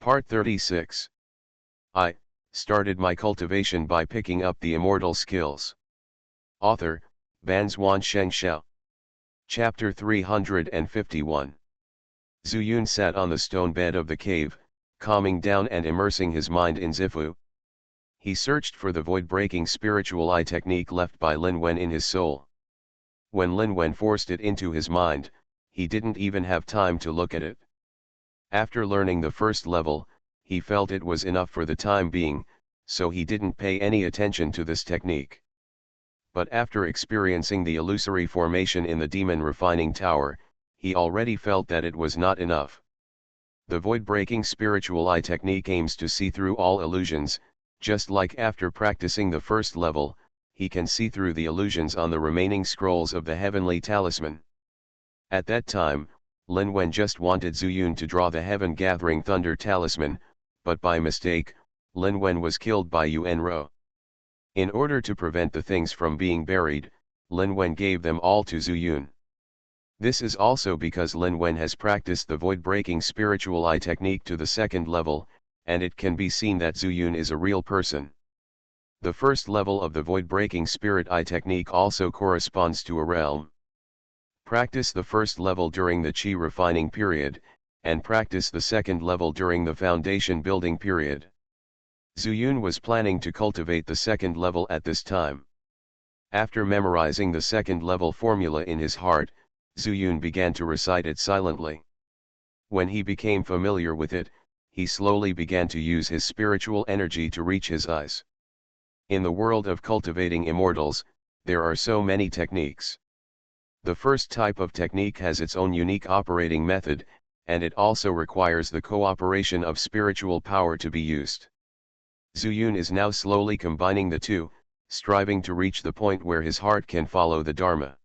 Part 36. I started my cultivation by picking up the immortal skills. Author, Banzwan Xianxia. Chapter 351. Zhu Yun sat on the stone bed of the cave, calming down and immersing his mind in Zifu. He searched for the void-breaking spiritual eye technique left by Lin Wen in his soul. When Lin Wen forced it into his mind, he didn't even have time to look at it. After learning the first level, he felt it was enough for the time being, so he didn't pay any attention to this technique. But after experiencing the illusory formation in the demon refining tower, he already felt that it was not enough. The void-breaking spiritual eye technique aims to see through all illusions, just like after practicing the first level, he can see through the illusions on the remaining scrolls of the heavenly talisman. At that time, Lin Wen just wanted Zhu Yun to draw the heaven-gathering thunder talisman, but by mistake, Lin Wen was killed by Yuan Ro. In order to prevent the things from being buried, Lin Wen gave them all to Zhu Yun. This is also because Lin Wen has practiced the void-breaking spiritual eye technique to the second level, and it can be seen that Zhu Yun is a real person. The first level of the void-breaking spirit eye technique also corresponds to a realm. Practice the first level during the Qi refining period, and practice the second level during the foundation building period. Zhu Yun was planning to cultivate the second level at this time. After memorizing the second level formula in his heart, Zhu Yun began to recite it silently. When he became familiar with it, he slowly began to use his spiritual energy to reach his eyes. In the world of cultivating immortals, there are so many techniques. The first type of technique has its own unique operating method, and it also requires the cooperation of spiritual power to be used. Zhu Yun is now slowly combining the two, striving to reach the point where his heart can follow the Dharma.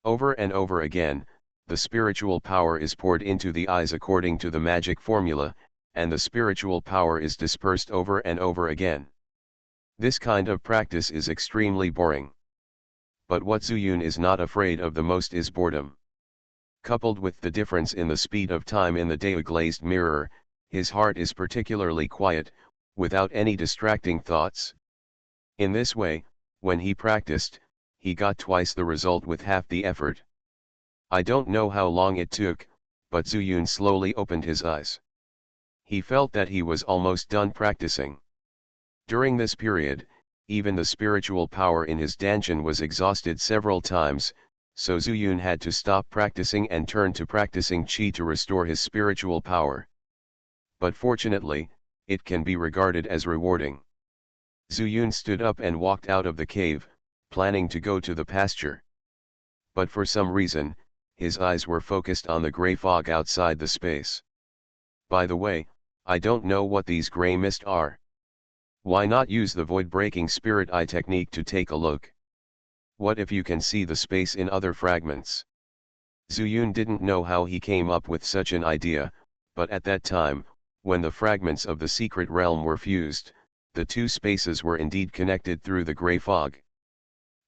Over and over again, the spiritual power is poured into the eyes according to the magic formula, and the spiritual power is dispersed over and over again. This kind of practice is extremely boring. But what Zhu Yun is not afraid of the most is boredom. Coupled with the difference in the speed of time in the day-glazed mirror, his heart is particularly quiet, without any distracting thoughts. In this way, when he practiced, he got twice the result with half the effort. I don't know how long it took, but Zhu Yun slowly opened his eyes. He felt that he was almost done practicing. During this period, even the spiritual power in his dantian was exhausted several times, so Zhu Yun had to stop practicing and turn to practicing Qi to restore his spiritual power. But fortunately, it can be regarded as rewarding. Zhu Yun stood up and walked out of the cave, planning to go to the pasture. But for some reason, his eyes were focused on the gray fog outside the space. By the way, I don't know what these gray mist are. Why not use the void-breaking spirit eye technique to take a look? What if you can see the space in other fragments? Zhu Yun didn't know how he came up with such an idea, but at that time, when the fragments of the secret realm were fused, the two spaces were indeed connected through the gray fog.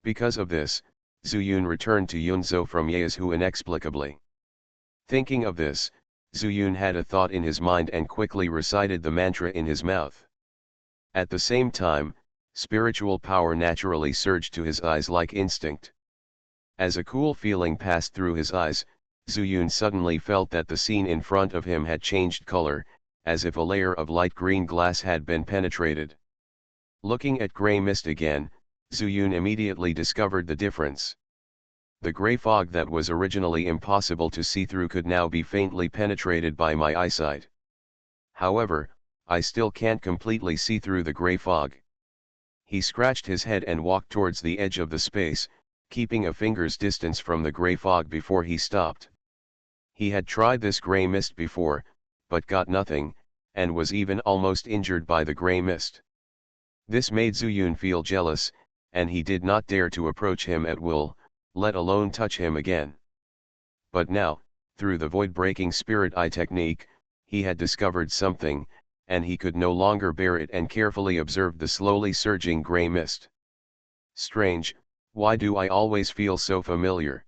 Because of this, Zhu Yun returned to Yunzhou from Yezhu inexplicably. Thinking of this, Zhu Yun had a thought in his mind and quickly recited the mantra in his mouth. At the same time, spiritual power naturally surged to his eyes like instinct. As a cool feeling passed through his eyes, Zhu Yun suddenly felt that the scene in front of him had changed color, as if a layer of light green glass had been penetrated. Looking at gray mist again, Zhu Yun immediately discovered the difference. The gray fog that was originally impossible to see through could now be faintly penetrated by my eyesight. However, I still can't completely see through the gray fog. He scratched his head and walked towards the edge of the space, keeping a finger's distance from the gray fog before he stopped. He had tried this gray mist before, but got nothing, and was even almost injured by the gray mist. This made Zhu Yun feel jealous, and he did not dare to approach him at will, let alone touch him again. But now, through the void-breaking spirit eye technique, he had discovered something, and he could no longer bear it and carefully observed the slowly surging gray mist. Strange, why do I always feel so familiar?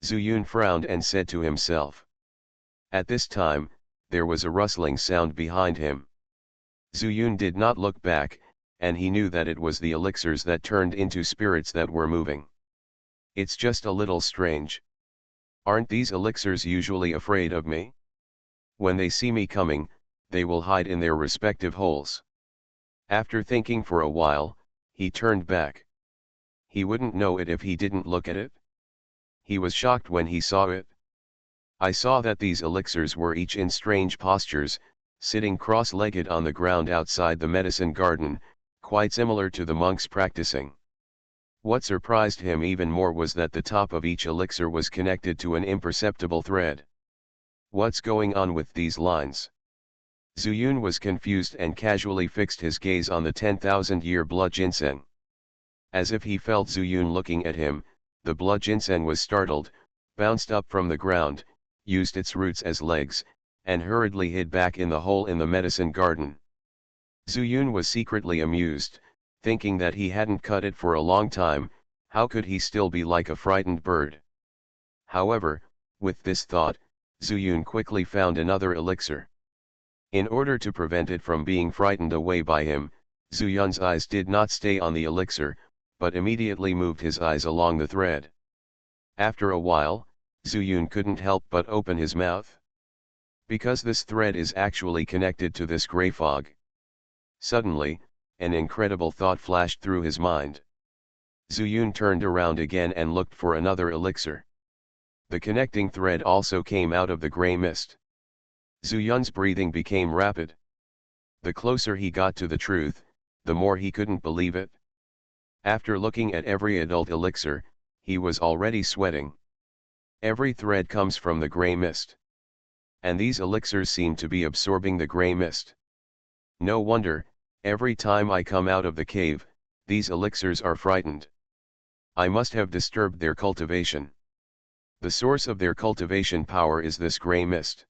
Zhu Yun frowned and said to himself. At this time, there was a rustling sound behind him. Zuyun did not look back, and he knew that it was the elixirs that turned into spirits that were moving. It's just a little strange. Aren't these elixirs usually afraid of me? When they see me coming, they will hide in their respective holes. After thinking for a while, he turned back. He wouldn't know it if he didn't look at it. He was shocked when he saw it. I saw that these elixirs were each in strange postures, sitting cross-legged on the ground outside the medicine garden, quite similar to the monks practicing. What surprised him even more was that the top of each elixir was connected to an imperceptible thread. What's going on with these lines? Zuyun was confused and casually fixed his gaze on the 10,000-year blood ginseng. As if he felt Zuyun looking at him, the blood ginseng was startled, bounced up from the ground, used its roots as legs, and hurriedly hid back in the hole in the medicine garden. Zuyun was secretly amused, thinking that he hadn't cut it for a long time. How could he still be like a frightened bird? However, with this thought, Zuyun quickly found another elixir. In order to prevent it from being frightened away by him, Zuyun's eyes did not stay on the elixir, but immediately moved his eyes along the thread. After a while, Zuyun couldn't help but open his mouth. Because this thread is actually connected to this gray fog. Suddenly, an incredible thought flashed through his mind. Zuyun turned around again and looked for another elixir. The connecting thread also came out of the gray mist. Zuyun's breathing became rapid. The closer he got to the truth, the more he couldn't believe it. After looking at every adult elixir, he was already sweating. Every thread comes from the gray mist. And these elixirs seem to be absorbing the gray mist. No wonder, every time I come out of the cave, these elixirs are frightened. I must have disturbed their cultivation. The source of their cultivation power is this gray mist.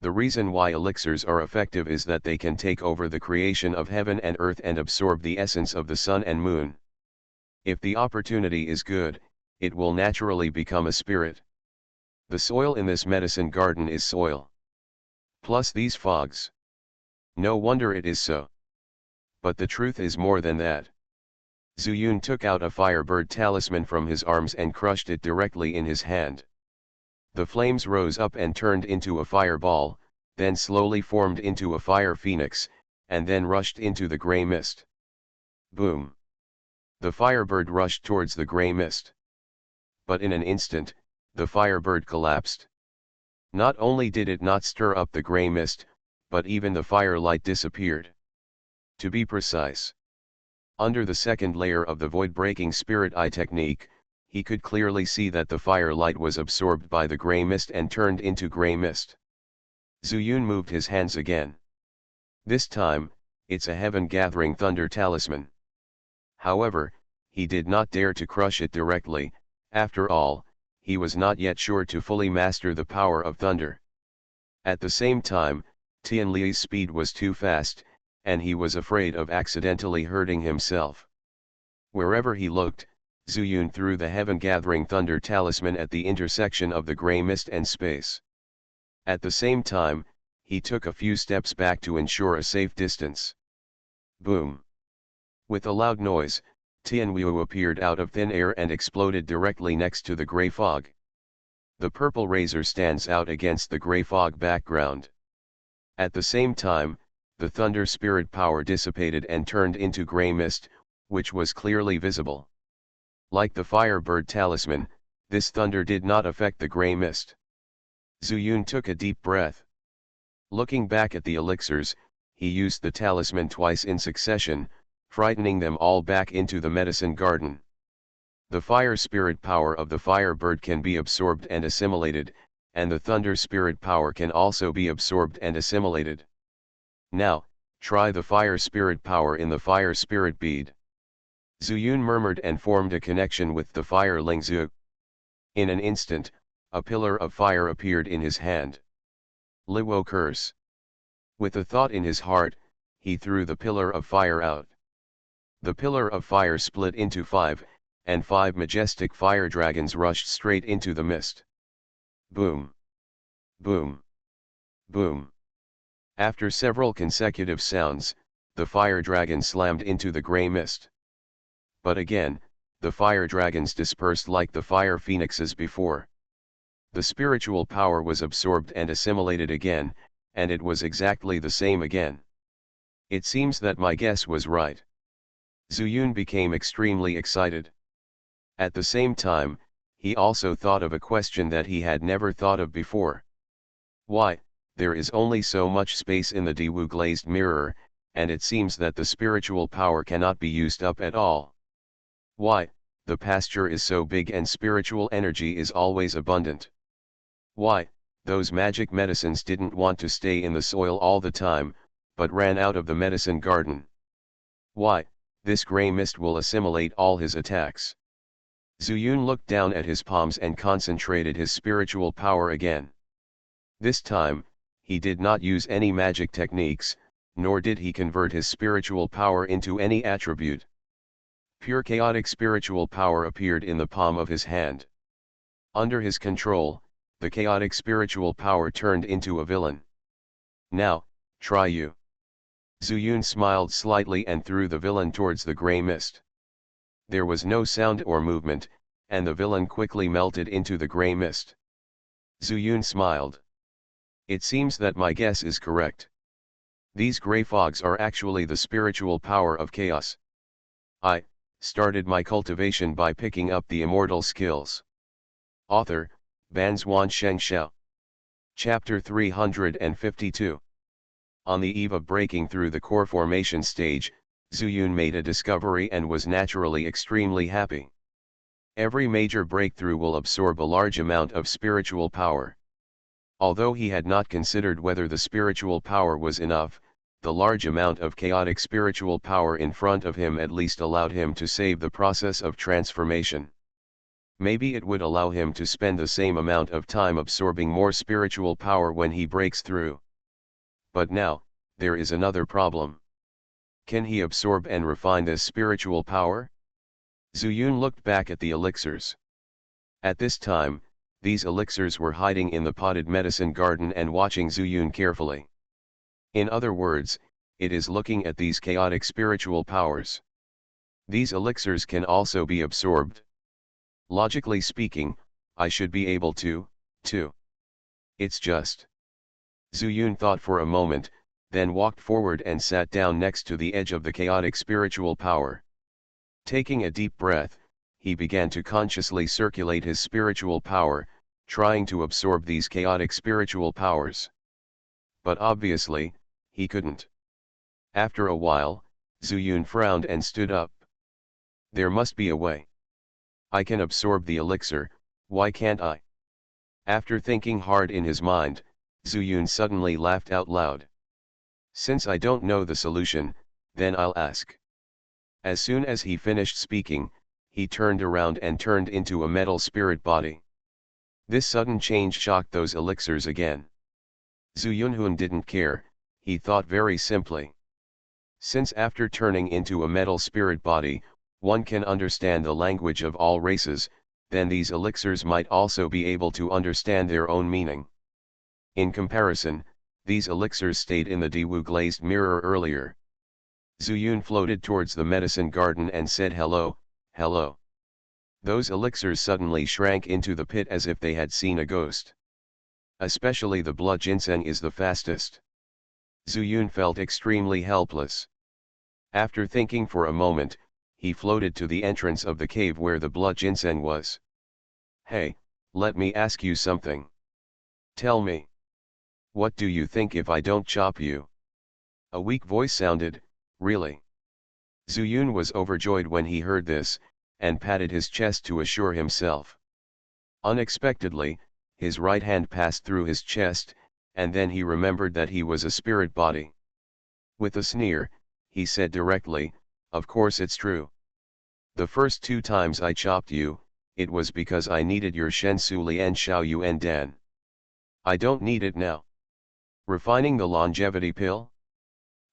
The reason why elixirs are effective is that they can take over the creation of heaven and earth and absorb the essence of the sun and moon. If the opportunity is good, it will naturally become a spirit. The soil in this medicine garden is soil. Plus these fogs. No wonder it is so. But the truth is more than that. Zuyun took out a firebird talisman from his arms and crushed it directly in his hand. The flames rose up and turned into a fireball, then slowly formed into a fire phoenix, and then rushed into the gray mist. Boom! The firebird rushed towards the gray mist. But in an instant, the firebird collapsed. Not only did it not stir up the gray mist, but even the firelight disappeared. To be precise, under the second layer of the void-breaking spirit eye technique, he could clearly see that the firelight was absorbed by the gray mist and turned into gray mist. Zuyun moved his hands again. This time, it's a heaven-gathering thunder talisman. However, he did not dare to crush it directly. After all, he was not yet sure to fully master the power of thunder. At the same time, Tian Li's speed was too fast, and he was afraid of accidentally hurting himself. Wherever he looked, Zuyun threw the heaven-gathering thunder talisman at the intersection of the gray mist and space. At the same time, he took a few steps back to ensure a safe distance. Boom! With a loud noise, Tianwu appeared out of thin air and exploded directly next to the gray fog. The purple razor stands out against the gray fog background. At the same time, the thunder spirit power dissipated and turned into gray mist, which was clearly visible. Like the firebird talisman, this thunder did not affect the gray mist. Zuyun took a deep breath. Looking back at the elixirs, he used the talisman twice in succession, frightening them all back into the medicine garden. The fire spirit power of the firebird can be absorbed and assimilated, and the thunder spirit power can also be absorbed and assimilated. Now, try the fire spirit power in the fire spirit bead. Zuyun murmured and formed a connection with the fire Lingzu. In an instant, a pillar of fire appeared in his hand. Liwo curse. With a thought in his heart, he threw the pillar of fire out. The pillar of fire split into 5, and 5 majestic fire dragons rushed straight into the mist. Boom! Boom! Boom. After several consecutive sounds, the fire dragon slammed into the gray mist. But again, the fire dragons dispersed like the fire phoenixes before. The spiritual power was absorbed and assimilated again, and it was exactly the same again. It seems that my guess was right. Zuyun became extremely excited. At the same time, he also thought of a question that he had never thought of before. Why, there is only so much space in the Dewu glazed mirror, and it seems that the spiritual power cannot be used up at all. Why, the pasture is so big and spiritual energy is always abundant. Why, those magic medicines didn't want to stay in the soil all the time, but ran out of the medicine garden. Why, this gray mist will assimilate all his attacks. Zuyun looked down at his palms and concentrated his spiritual power again. This time, he did not use any magic techniques, nor did he convert his spiritual power into any attribute. Pure chaotic spiritual power appeared in the palm of his hand. Under his control, the chaotic spiritual power turned into a villain. Now, try you. Zuyun smiled slightly and threw the villain towards the gray mist. There was no sound or movement, and the villain quickly melted into the gray mist. Zuyun smiled. It seems that my guess is correct. These gray fogs are actually the spiritual power of chaos. I started my cultivation by picking up the immortal skills. Author, Banzuan Xianxia. Chapter 352. On the eve of breaking through the core formation stage, Zuyun made a discovery and was naturally extremely happy. Every major breakthrough will absorb a large amount of spiritual power. Although he had not considered whether the spiritual power was enough, the large amount of chaotic spiritual power in front of him at least allowed him to save the process of transformation. Maybe it would allow him to spend the same amount of time absorbing more spiritual power when he breaks through. But now, there is another problem. Can he absorb and refine this spiritual power? Zuyun looked back at the elixirs. At this time, these elixirs were hiding in the potted medicine garden and watching Zuyun carefully. In other words, it is looking at these chaotic spiritual powers. These elixirs can also be absorbed. Logically speaking, I should be able to, too. It's just. Zuyun thought for a moment, then walked forward and sat down next to the edge of the chaotic spiritual power. Taking a deep breath, he began to consciously circulate his spiritual power, trying to absorb these chaotic spiritual powers. But obviously, he couldn't. After a while, Zuyun frowned and stood up. There must be a way. I can absorb the elixir, why can't I? After thinking hard in his mind, Zuyun suddenly laughed out loud. Since I don't know the solution, then I'll ask. As soon as he finished speaking, he turned around and turned into a metal spirit body. This sudden change shocked those elixirs again. Zuyunhun didn't care, he thought very simply. Since after turning into a metal spirit body, one can understand the language of all races, then these elixirs might also be able to understand their own meaning. In comparison, these elixirs stayed in the Dewu glazed mirror earlier. Zuyun floated towards the medicine garden and said hello, hello. Those elixirs suddenly shrank into the pit as if they had seen a ghost. Especially the blood ginseng is the fastest. Zuyun felt extremely helpless. After thinking for a moment, he floated to the entrance of the cave where the blood ginseng was. Hey, let me ask you something. Tell me. What do you think if I don't chop you? A weak voice sounded, really? Zuyun was overjoyed when he heard this, and patted his chest to assure himself. Unexpectedly, his right hand passed through his chest, and then he remembered that he was a spirit body. With a sneer, he said directly, of course it's true. The first 2 times I chopped you, it was because I needed your Shensu Lian Xiao Yuan Dan. I don't need it now. Refining the longevity pill?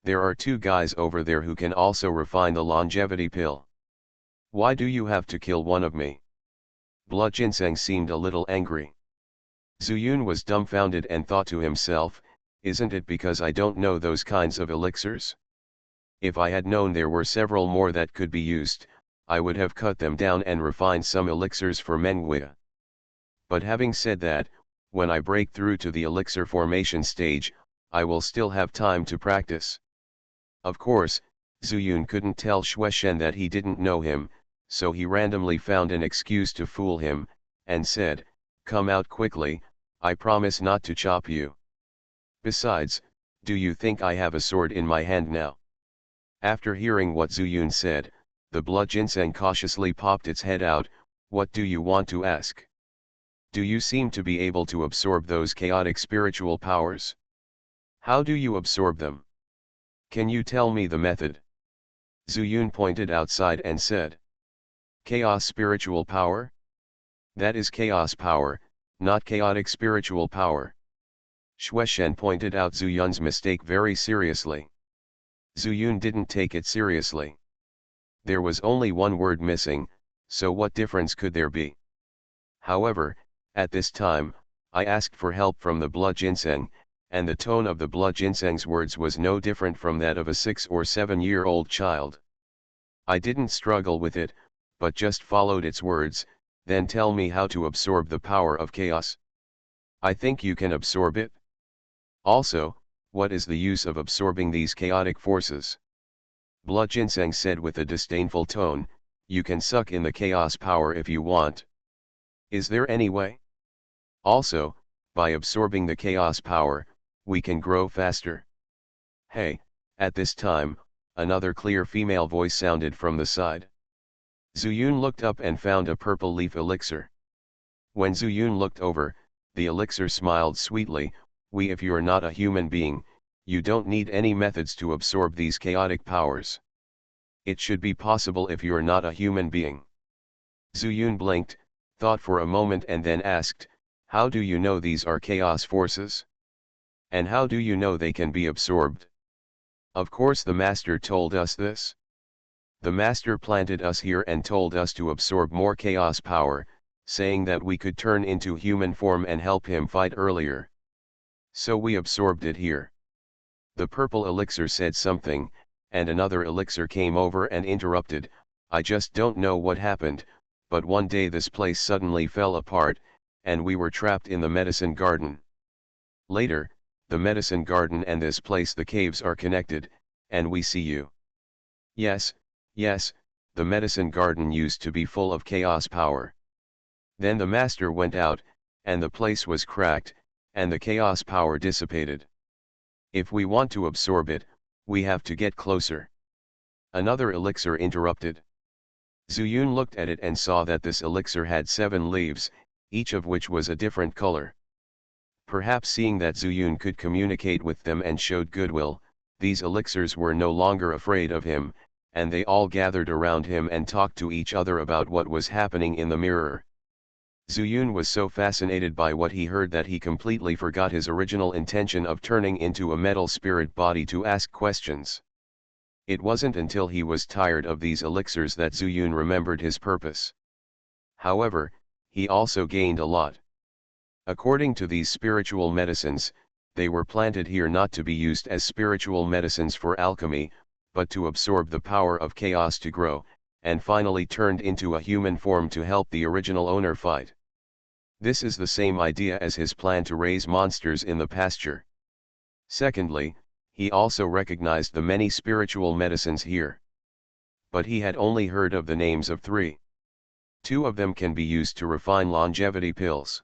There are 2 guys over there who can also refine the longevity pill. Why do you have to kill one of me? Blood Ginseng seemed a little angry. Zuyun was dumbfounded and thought to himself, Isn't it because I don't know those kinds of elixirs? If I had known there were several more that could be used, I would have cut them down and refined some elixirs for Menguia. But having said that, when I break through to the elixir formation stage, I will still have time to practice. Of course, Zuyun couldn't tell Xueshen that he didn't know him, so he randomly found an excuse to fool him, and said, "Come out quickly, I promise not to chop you. Besides, do you think I have a sword in my hand now?" After hearing what Zuyun said, the blood ginseng cautiously popped its head out. "What do you want to ask? Do you seem to be able to absorb those chaotic spiritual powers? How do you absorb them? Can you tell me the method?" Zuyun pointed outside and said, "Chaos spiritual power? That is chaos power, not chaotic spiritual power." Xueshen pointed out Zuyun's mistake very seriously. Zuyun didn't take it seriously. There was only one word missing, so what difference could there be? However, at this time, I asked for help from the blood ginseng, and the tone of the blood ginseng's words was no different from that of a 6 or 7-year-old child. I didn't struggle with it, but just followed its words. "Then tell me how to absorb the power of chaos." "I think you can absorb it. Also, what is the use of absorbing these chaotic forces?" Blood ginseng said with a disdainful tone, "You can suck in the chaos power if you want. Is there any way? Also, by absorbing the chaos power, we can grow faster." "Hey," at this time, another clear female voice sounded from the side. Zuyun looked up and found a purple leaf elixir. When Zuyun looked over, the elixir smiled sweetly. If you're not a human being, you don't need any methods to absorb these chaotic powers. It should be possible if you're not a human being." Zuyun blinked, thought for a moment and then asked, "How do you know these are chaos forces? And how do you know they can be absorbed?" "Of course the master told us this. The master planted us here and told us to absorb more chaos power, saying that we could turn into human form and help him fight earlier. So we absorbed it here." The purple elixir said something, and another elixir came over and interrupted. "I just don't know what happened, but one day this place suddenly fell apart, and we were trapped in the medicine garden. Later, the medicine garden and this place, the caves, are connected, and we see you." Yes, the medicine garden used to be full of chaos power. Then the master went out, and the place was cracked, and the chaos power dissipated. If we want to absorb it, we have to get closer. Another elixir interrupted. Zuyun looked at it and saw that this elixir had 7 leaves, each of which was a different color. Perhaps seeing that Zuyun could communicate with them and showed goodwill, these elixirs were no longer afraid of him, and they all gathered around him and talked to each other about what was happening in the mirror. Zuyun was so fascinated by what he heard that he completely forgot his original intention of turning into a metal spirit body to ask questions. It wasn't until he was tired of these elixirs that Zuyun remembered his purpose. However, he also gained a lot. According to these spiritual medicines, they were planted here not to be used as spiritual medicines for alchemy, but to absorb the power of chaos to grow, and finally turned into a human form to help the original owner fight. This is the same idea as his plan to raise monsters in the pasture. Secondly, he also recognized the many spiritual medicines here. But he had only heard of the names of 3. 2 of them can be used to refine longevity pills.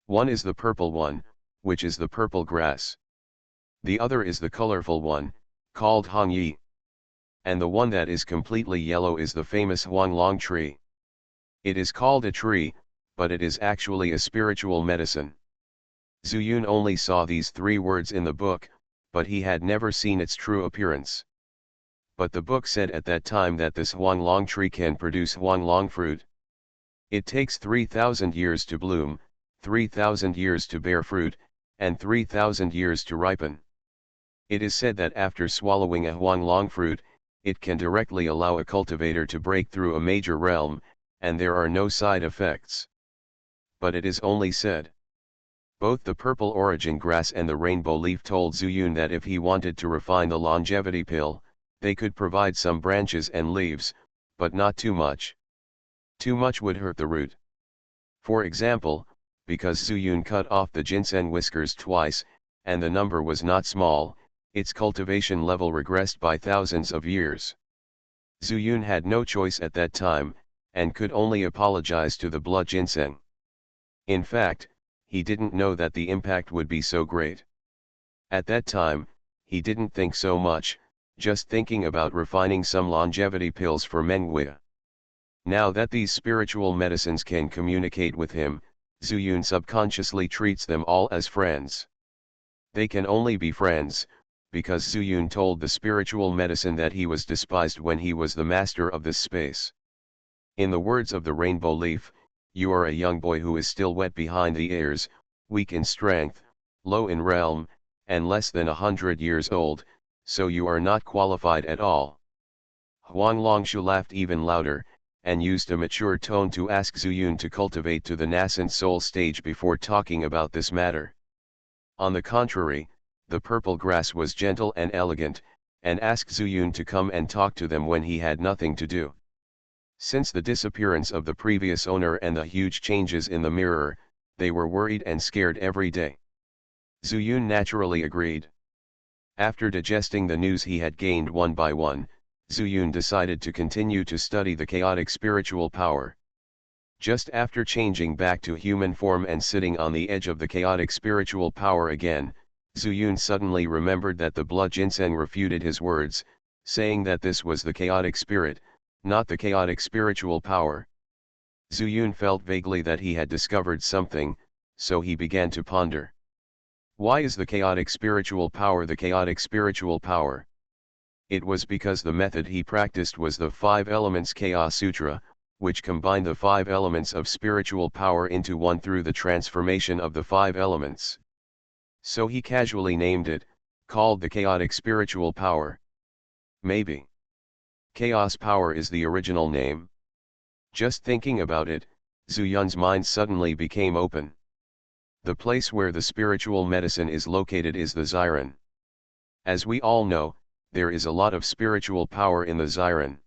One is the purple one, which is the purple grass. The other is the colorful one, called Hongyi. And the one that is completely yellow is the famous Huanglong tree. It is called a tree, but it is actually a spiritual medicine. Zuyun only saw these 3 words in the book, but he had never seen its true appearance. But the book said at that time that this Huanglong tree can produce Huanglong fruit. It takes 3,000 years to bloom, 3,000 years to bear fruit, and 3,000 years to ripen. It is said that after swallowing a Huanglong fruit, it can directly allow a cultivator to break through a major realm, and there are no side effects. But it is only said. Both the purple origin grass and the rainbow leaf told Zuyun that if he wanted to refine the longevity pill, they could provide some branches and leaves, but not too much. Too much would hurt the root. For example, because Zuyun cut off the ginseng whiskers twice, and the number was not small, its cultivation level regressed by thousands of years. Zuyun had no choice at that time, and could only apologize to the blood ginseng. In fact, he didn't know that the impact would be so great. At that time, he didn't think so much, just thinking about refining some longevity pills for Menghui. Now that these spiritual medicines can communicate with him, Zuyun subconsciously treats them all as friends. They can only be friends, because Zuyun told the spiritual medicine that he was despised when he was the master of this space. In the words of the rainbow leaf, you are a young boy who is still wet behind the ears, weak in strength, low in realm, and less than 100 years old, so you are not qualified at all. Huang Longshu laughed even louder, and used a mature tone to ask Zuyun to cultivate to the nascent soul stage before talking about this matter. On the contrary, the purple grass was gentle and elegant, and asked Zuyun to come and talk to them when he had nothing to do. Since the disappearance of the previous owner and the huge changes in the mirror, they were worried and scared every day. Zuyun naturally agreed. After digesting the news he had gained one by one, Zuyun decided to continue to study the chaotic spiritual power. Just after changing back to human form and sitting on the edge of the chaotic spiritual power again, Zuyun suddenly remembered that the blood ginseng refuted his words, saying that this was the chaotic spirit, not the chaotic spiritual power. Zuyun felt vaguely that he had discovered something, so he began to ponder. Why is the chaotic spiritual power the chaotic spiritual power? It was because the method he practiced was the 5 Elements Chaos Sutra, which combined the 5 elements of spiritual power into one through the transformation of the 5 elements. So he casually named it, called the chaotic spiritual power. Maybe chaos power is the original name. Just thinking about it, Zuyun's mind suddenly became open. The place where the spiritual medicine is located is the Xiren. As we all know, there is a lot of spiritual power in the Xiren.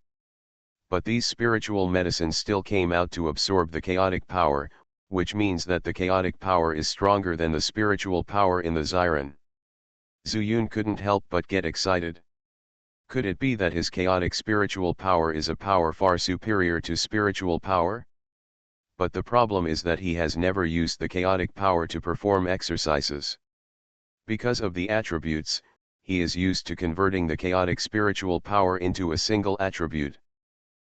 But these spiritual medicines still came out to absorb the chaotic power, which means that the chaotic power is stronger than the spiritual power in the Xiren. Zuyun couldn't help but get excited. Could it be that his chaotic spiritual power is a power far superior to spiritual power? But the problem is that he has never used the chaotic power to perform exercises. Because of the attributes, he is used to converting the chaotic spiritual power into a single attribute.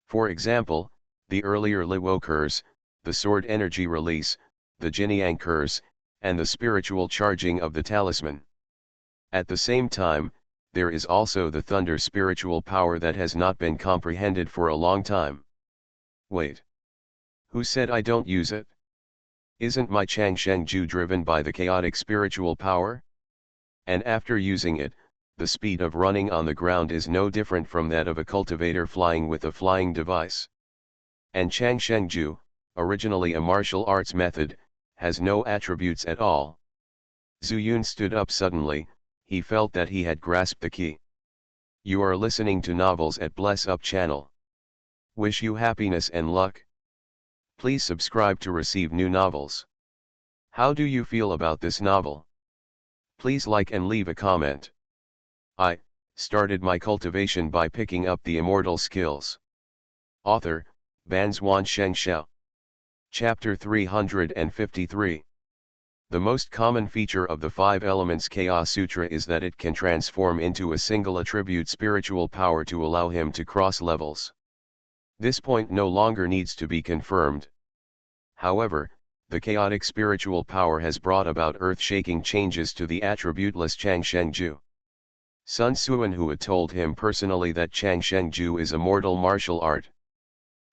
For example, the earlier Liwo curse, the sword energy release, the Jinyang curse, and the spiritual charging of the talisman. At the same time, there is also the thunder spiritual power that has not been comprehended for a long time. Wait. Who said I don't use it? Isn't my Changsheng Ju driven by the chaotic spiritual power? And after using it, the speed of running on the ground is no different from that of a cultivator flying with a flying device. And Changsheng Ju, originally a martial arts method, has no attributes at all. Zuyun stood up suddenly. He felt that he had grasped the key. You are listening to Novels at Bless Up channel. Wish you happiness and luck. Please subscribe to receive new novels. How do you feel about this novel? Please like and leave a comment. I started my cultivation by picking up the immortal skills. Author, Banzhuan Xianxia. Chapter 353. The most common feature of the 5 Elements Chaos Sutra is that it can transform into a single attribute spiritual power to allow him to cross levels. This point no longer needs to be confirmed. However, the chaotic spiritual power has brought about earth-shaking changes to the attributeless Changsheng Ju. Sun Suanhua told him personally that Changsheng Ju is a mortal martial art.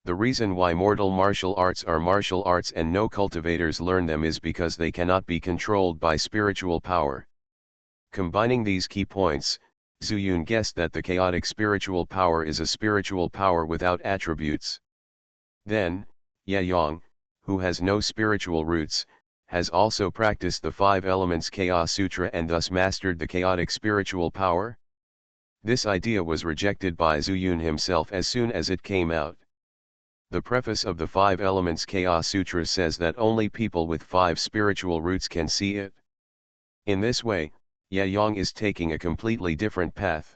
The reason why mortal martial arts are martial arts and no cultivators learn them is because they cannot be controlled by spiritual power. Combining these key points, Zuyun guessed that the chaotic spiritual power is a spiritual power without attributes. Then, Ye Yang, who has no spiritual roots, has also practiced the 5 Elements Chaos Sutra and thus mastered the chaotic spiritual power? This idea was rejected by Zuyun himself as soon as it came out. The preface of the 5 Elements Chaos Sutra says that only people with 5 spiritual roots can see it. In this way, Ye Yang is taking a completely different path.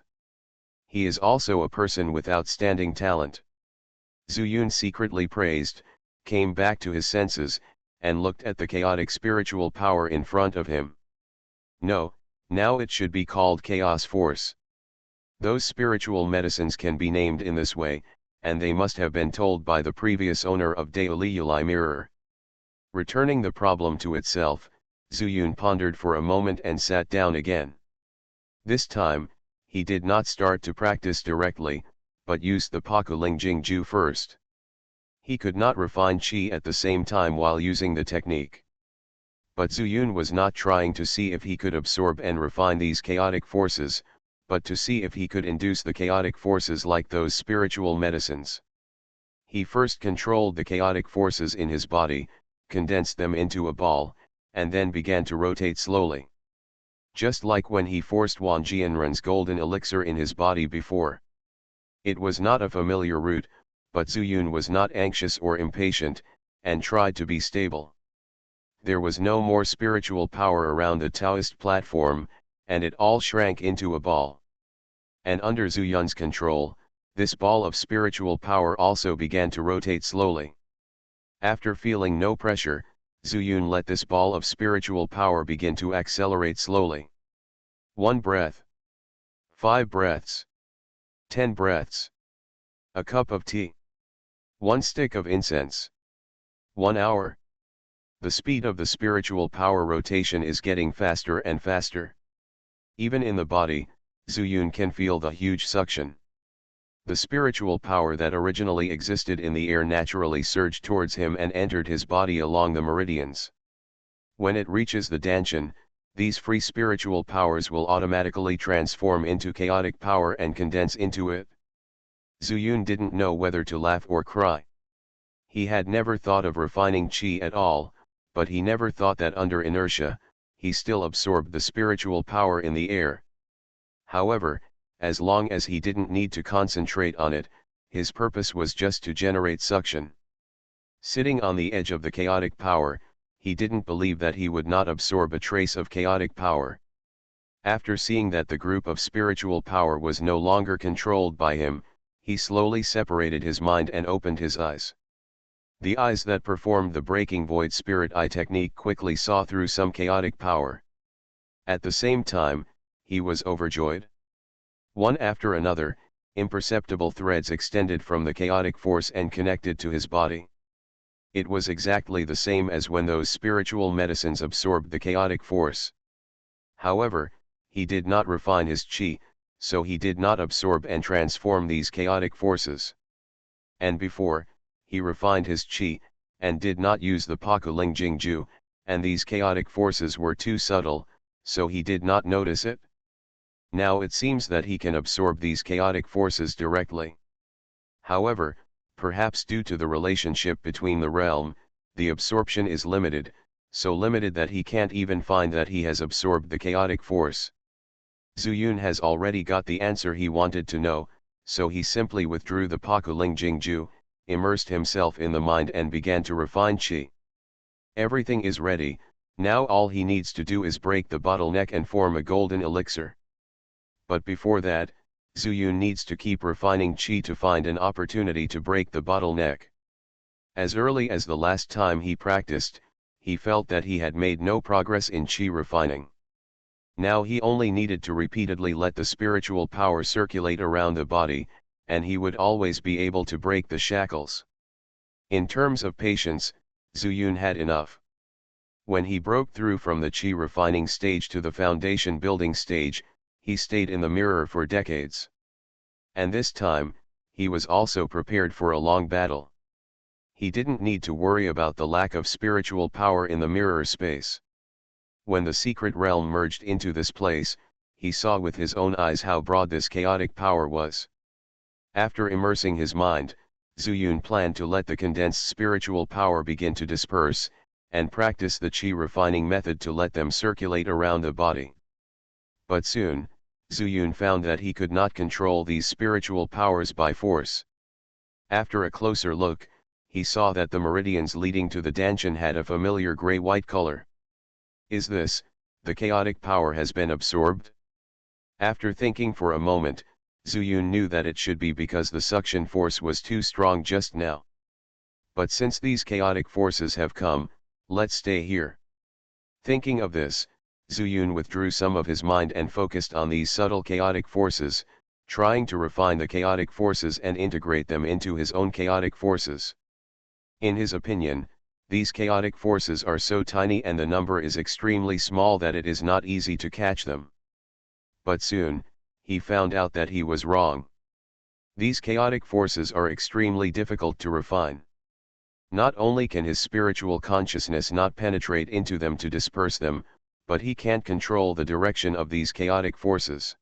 He is also a person with outstanding talent. Zuyun secretly praised, came back to his senses, and looked at the chaotic spiritual power in front of him. No, now it should be called chaos force. Those spiritual medicines can be named in this way, and they must have been told by the previous owner of Daoliyulai mirror. Returning the problem to itself, Zuyun pondered for a moment and sat down again. This time, he did not start to practice directly, but used the Pakuling Jingju first. He could not refine qi at the same time while using the technique. But Zuyun was not trying to see if he could absorb and refine these chaotic forces, but to see if he could induce the chaotic forces like those spiritual medicines. He first controlled the chaotic forces in his body, condensed them into a ball, and then began to rotate slowly. Just like when he forced Wang Jianren's golden elixir in his body before. It was not a familiar route, but Zuyun was not anxious or impatient, and tried to be stable. There was no more spiritual power around the Taoist platform, and it all shrank into a ball. And under Zuyun's control, this ball of spiritual power also began to rotate slowly. After feeling no pressure, Zuyun let this ball of spiritual power begin to accelerate slowly. 1 breath. 5 breaths. 10 breaths. A cup of tea. 1 stick of incense. 1 hour. The speed of the spiritual power rotation is getting faster and faster. Even in the body, Zuyun can feel the huge suction. The spiritual power that originally existed in the air naturally surged towards him and entered his body along the meridians. When it reaches the Danshan, these free spiritual powers will automatically transform into chaotic power and condense into it. Zuyun didn't know whether to laugh or cry. He had never thought of refining qi at all, but he never thought that under inertia, he still absorbed the spiritual power in the air. However, as long as he didn't need to concentrate on it, his purpose was just to generate suction. Sitting on the edge of the chaotic power, he didn't believe that he would not absorb a trace of chaotic power. After seeing that the group of spiritual power was no longer controlled by him, he slowly separated his mind and opened his eyes. The eyes that performed the breaking void spirit eye technique quickly saw through some chaotic power. At the same time, he was overjoyed. One after another, imperceptible threads extended from the chaotic force and connected to his body. It was exactly the same as when those spiritual medicines absorbed the chaotic force. However, he did not refine his qi, so he did not absorb and transform these chaotic forces. And before, he refined his qi, and did not use the Pakuling Jingju, and these chaotic forces were too subtle, so he did not notice it. Now it seems that he can absorb these chaotic forces directly. However, perhaps due to the relationship between the realm, the absorption is limited, so limited that he can't even find that he has absorbed the chaotic force. Zuyun has already got the answer he wanted to know, so he simply withdrew the Pakuling Jingju, immersed himself in the mind and began to refine qi. Everything is ready, now all he needs to do is break the bottleneck and form a golden elixir. But before that, Zuyun needs to keep refining qi to find an opportunity to break the bottleneck. As early as the last time he practiced, he felt that he had made no progress in qi refining. Now he only needed to repeatedly let the spiritual power circulate around the body, and he would always be able to break the shackles. In terms of patience, Zuyun had enough. When he broke through from the qi refining stage to the foundation building stage, he stayed in the mirror for decades. And this time, he was also prepared for a long battle. He didn't need to worry about the lack of spiritual power in the mirror space. When the secret realm merged into this place, he saw with his own eyes how broad this chaotic power was. After immersing his mind, Zuyun planned to let the condensed spiritual power begin to disperse, and practice the qi refining method to let them circulate around the body. But soon, Zuyun found that he could not control these spiritual powers by force. After a closer look, he saw that the meridians leading to the Danshan had a familiar gray-white color. Is this, the chaotic power has been absorbed? After thinking for a moment, Zuyun knew that it should be because the suction force was too strong just now. But since these chaotic forces have come, let's stay here. Thinking of this, Zuyun withdrew some of his mind and focused on these subtle chaotic forces, trying to refine the chaotic forces and integrate them into his own chaotic forces. In his opinion, these chaotic forces are so tiny and the number is extremely small that it is not easy to catch them. But soon, he found out that he was wrong. These chaotic forces are extremely difficult to refine. Not only can his spiritual consciousness not penetrate into them to disperse them, but he can't control the direction of these chaotic forces.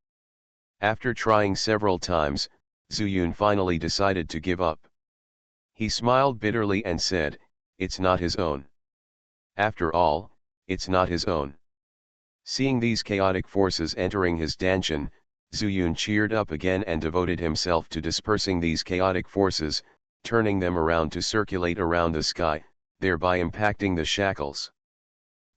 After trying several times, Zuyun finally decided to give up. He smiled bitterly and said, "It's not his own. After all, it's not his own." Seeing these chaotic forces entering his Danshan, Zuyun cheered up again and devoted himself to dispersing these chaotic forces, turning them around to circulate around the sky, thereby impacting the shackles.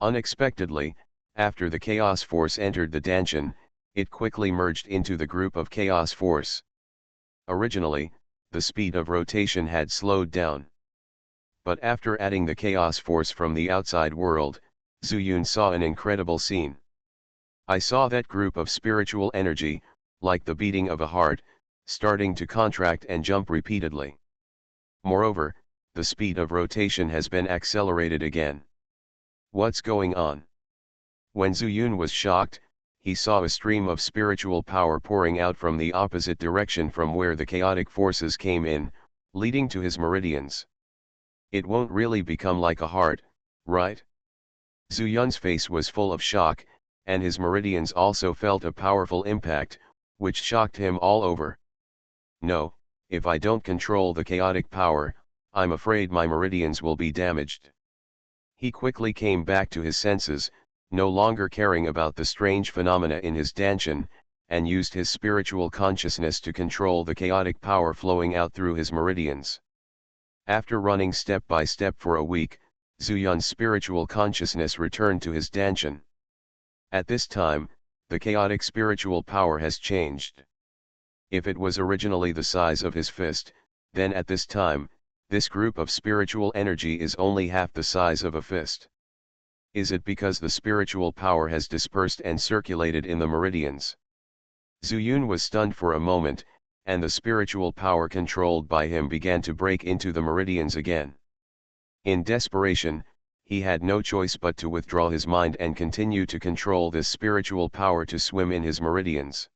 Unexpectedly, after the chaos force entered the Danshan, it quickly merged into the group of chaos force. Originally, the speed of rotation had slowed down. But after adding the chaos force from the outside world, Zuyun saw an incredible scene. I saw that group of spiritual energy, like the beating of a heart, starting to contract and jump repeatedly. Moreover, the speed of rotation has been accelerated again. What's going on? When Zuyun was shocked, he saw a stream of spiritual power pouring out from the opposite direction from where the chaotic forces came in, leading to his meridians. It won't really become like a heart, right? Zuyun's face was full of shock, and his meridians also felt a powerful impact, which shocked him all over. No, if I don't control the chaotic power, I'm afraid my meridians will be damaged. He quickly came back to his senses, no longer caring about the strange phenomena in his Danshan, and used his spiritual consciousness to control the chaotic power flowing out through his meridians. After running step by step for a week, Zuyun's spiritual consciousness returned to his Danshan. At this time, the chaotic spiritual power has changed. If it was originally the size of his fist, then at this time, this group of spiritual energy is only half the size of a fist. Is it because the spiritual power has dispersed and circulated in the meridians? Zuyun was stunned for a moment, and the spiritual power controlled by him began to break into the meridians again. In desperation, he had no choice but to withdraw his mind and continue to control this spiritual power to swim in his meridians.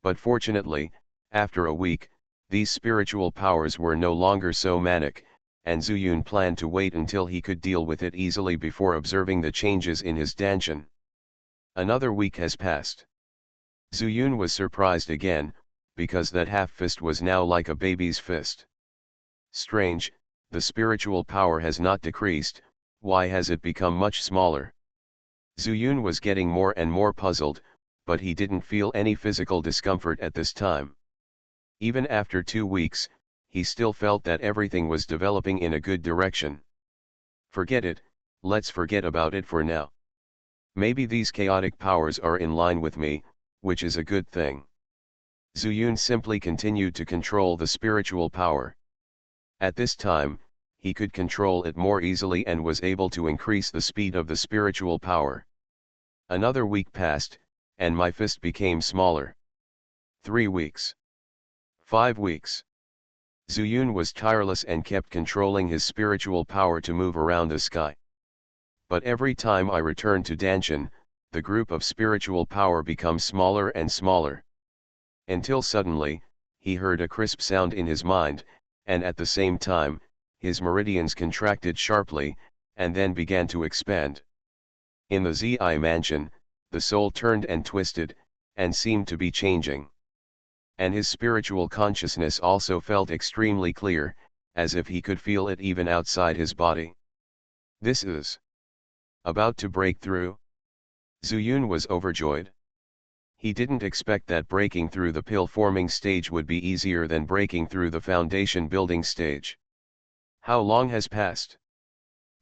But fortunately, after a week, these spiritual powers were no longer so manic, and Zuyun planned to wait until he could deal with it easily before observing the changes in his Danshan. Another week has passed. Zuyun was surprised again, because that half fist was now like a baby's fist. Strange, the spiritual power has not decreased, why has it become much smaller? Zuyun was getting more and more puzzled, but he didn't feel any physical discomfort at this time. Even after 2 weeks, he still felt that everything was developing in a good direction. Forget it, let's forget about it for now. Maybe these chaotic powers are in line with me, which is a good thing. Zuyun simply continued to control the spiritual power. At this time, he could control it more easily and was able to increase the speed of the spiritual power. Another week passed, and my fist became smaller. 3 weeks. 5 weeks. Zuyun was tireless and kept controlling his spiritual power to move around the sky. But every time I returned to Danshan, the group of spiritual power becomes smaller and smaller. Until suddenly, he heard a crisp sound in his mind, and at the same time, his meridians contracted sharply, and then began to expand. In the Zi mansion, the soul turned and twisted, and seemed to be changing. And his spiritual consciousness also felt extremely clear, as if he could feel it even outside his body. This is about to break through? Zuyun was overjoyed. He didn't expect that breaking through the pill-forming stage would be easier than breaking through the foundation building stage. How long has passed?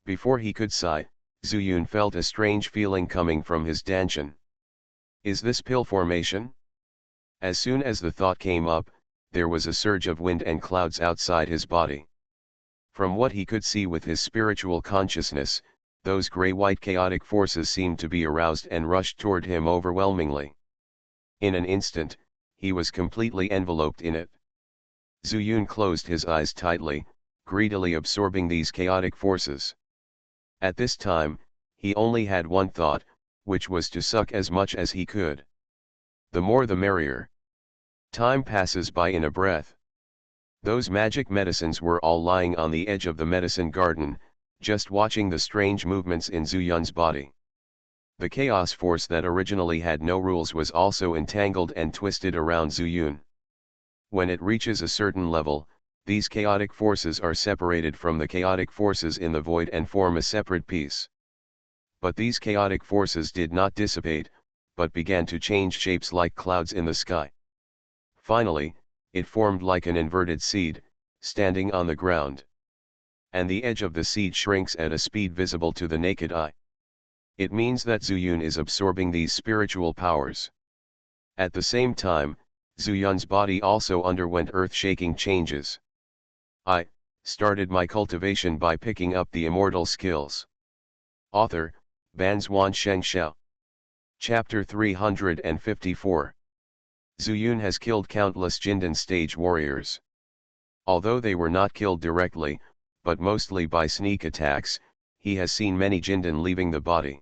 Before he could sigh, Zuyun felt a strange feeling coming from his dantian. Is this pill formation? As soon as the thought came up, there was a surge of wind and clouds outside his body. From what he could see with his spiritual consciousness, those gray-white chaotic forces seemed to be aroused and rushed toward him overwhelmingly. In an instant, he was completely enveloped in it. Zuyun closed his eyes tightly, greedily absorbing these chaotic forces. At this time, he only had one thought, which was to suck as much as he could. The more the merrier. Time passes by in a breath. Those magic medicines were all lying on the edge of the medicine garden, just watching the strange movements in Zuyun's body. The chaos force that originally had no rules was also entangled and twisted around Zuyun. When it reaches a certain level, these chaotic forces are separated from the chaotic forces in the void and form a separate piece. But these chaotic forces did not dissipate, but began to change shapes like clouds in the sky. Finally, it formed like an inverted seed, standing on the ground. And the edge of the seed shrinks at a speed visible to the naked eye. It means that Zuyun is absorbing these spiritual powers. At the same time, Zuyun's body also underwent earth-shaking changes. I started my cultivation by picking up the immortal skills. Author, Banzuan Xianxia. Chapter 354. Zuyun has killed countless Jindan stage warriors. Although they were not killed directly, but mostly by sneak attacks, he has seen many Jindan leaving the body.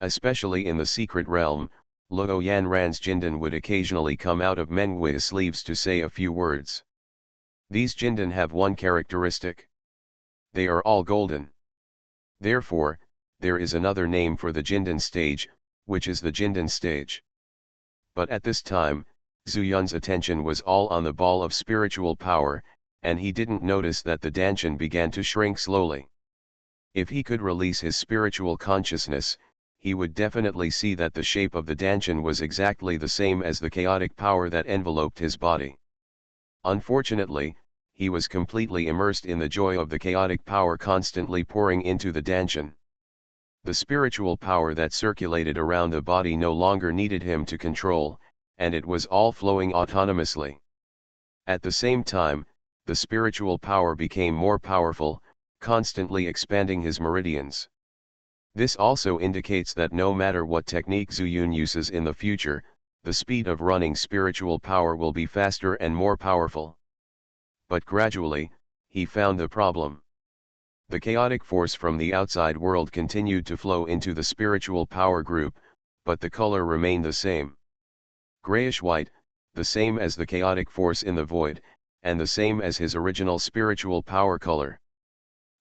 Especially in the secret realm, Luo Yanran's Jindan would occasionally come out of Mengui's sleeves to say a few words. These Jindan have one characteristic. They are all golden. Therefore, there is another name for the Jindan stage, which is the Jindan stage. But at this time, Zuyun's attention was all on the ball of spiritual power, and he didn't notice that the dantian began to shrink slowly. If he could release his spiritual consciousness, he would definitely see that the shape of the dantian was exactly the same as the chaotic power that enveloped his body. Unfortunately, he was completely immersed in the joy of the chaotic power constantly pouring into the dantian. The spiritual power that circulated around the body no longer needed him to control, and it was all flowing autonomously. At the same time, the spiritual power became more powerful, constantly expanding his meridians. This also indicates that no matter what technique Zuyun uses in the future, the speed of running spiritual power will be faster and more powerful. But gradually, he found the problem. The chaotic force from the outside world continued to flow into the spiritual power group, but the color remained the same. Grayish-white, the same as the chaotic force in the void, and the same as his original spiritual power color.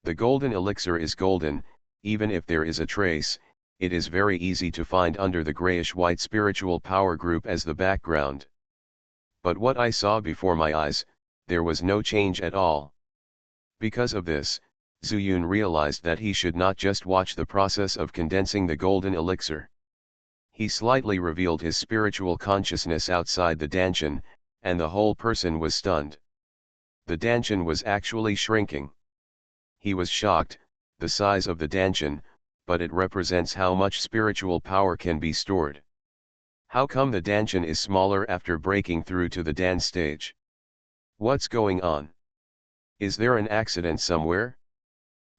The golden elixir is golden. Even if there is a trace, it is very easy to find under the grayish-white spiritual power group as the background. But what I saw before my eyes, there was no change at all. Because of this, Zuyun realized that he should not just watch the process of condensing the golden elixir. He slightly revealed his spiritual consciousness outside the dantian, and the whole person was stunned. The dantian was actually shrinking. He was shocked. The size of the dantian, but it represents how much spiritual power can be stored. How come the dantian is smaller after breaking through to the dan stage? What's going on? Is there an accident somewhere?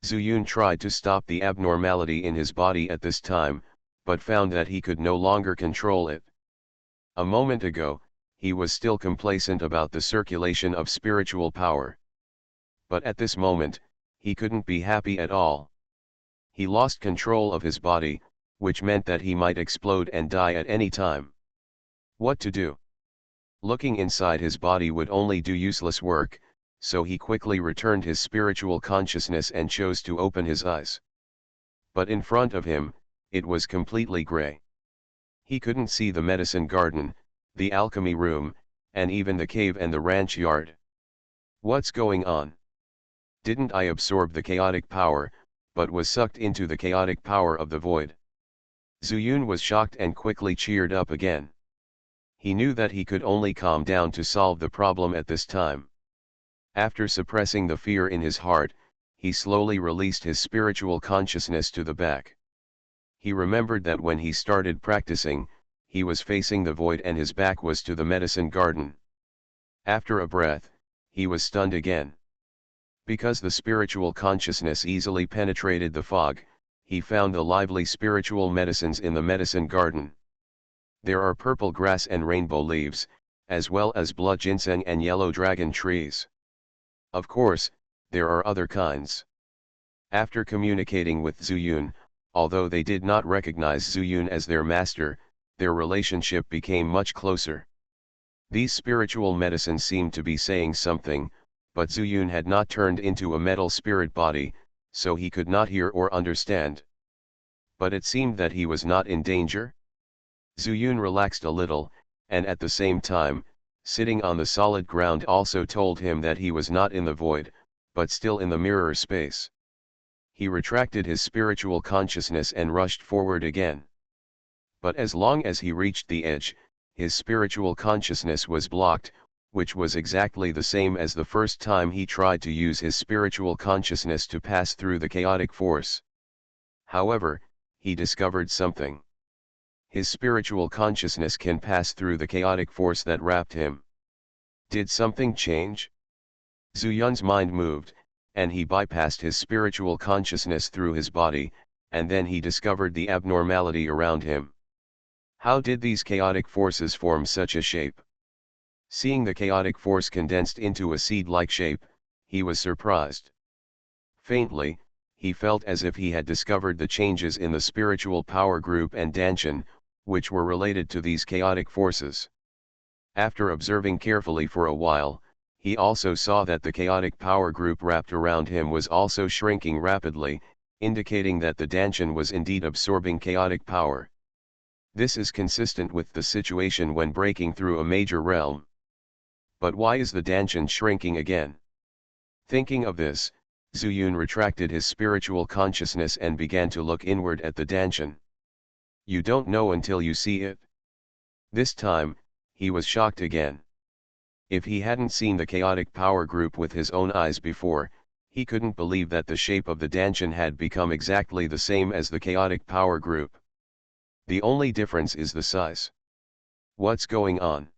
Zuyun tried to stop the abnormality in his body at this time, but found that he could no longer control it. A moment ago, he was still complacent about the circulation of spiritual power. But at this moment, he couldn't be happy at all. He lost control of his body, which meant that he might explode and die at any time. What to do? Looking inside his body would only do useless work, so he quickly returned his spiritual consciousness and chose to open his eyes. But in front of him, it was completely gray. He couldn't see the medicine garden, the alchemy room, and even the cave and the ranch yard. What's going on? Didn't I absorb the chaotic power, but was sucked into the chaotic power of the void. Zuyun was shocked and quickly cheered up again. He knew that he could only calm down to solve the problem at this time. After suppressing the fear in his heart, he slowly released his spiritual consciousness to the back. He remembered that when he started practicing, he was facing the void and his back was to the medicine garden. After a breath, he was stunned again. Because the spiritual consciousness easily penetrated the fog, he found the lively spiritual medicines in the medicine garden. There are purple grass and rainbow leaves, as well as blood ginseng and yellow dragon trees. Of course, there are other kinds. After communicating with Zuyun, although they did not recognize Zuyun as their master, their relationship became much closer. These spiritual medicines seemed to be saying something, but Zuyun had not turned into a metal spirit body, so he could not hear or understand. But it seemed that he was not in danger. Zuyun relaxed a little, and at the same time, sitting on the solid ground also told him that he was not in the void, but still in the mirror space. He retracted his spiritual consciousness and rushed forward again. But as long as he reached the edge, his spiritual consciousness was blocked, which was exactly the same as the first time he tried to use his spiritual consciousness to pass through the chaotic force. However, he discovered something. His spiritual consciousness can pass through the chaotic force that wrapped him. Did something change? Zuyun's mind moved, and he bypassed his spiritual consciousness through his body, and then he discovered the abnormality around him. How did these chaotic forces form such a shape? Seeing the chaotic force condensed into a seed-like shape, he was surprised. Faintly, he felt as if he had discovered the changes in the spiritual power group and Danshan, which were related to these chaotic forces. After observing carefully for a while, he also saw that the chaotic power group wrapped around him was also shrinking rapidly, indicating that the Danshan was indeed absorbing chaotic power. This is consistent with the situation when breaking through a major realm. But why is the Danshan shrinking again? Thinking of this, Zuyun retracted his spiritual consciousness and began to look inward at the Danshan. You don't know until you see it. This time, he was shocked again. If he hadn't seen the chaotic power group with his own eyes before, he couldn't believe that the shape of the Danshan had become exactly the same as the chaotic power group. The only difference is the size. What's going on?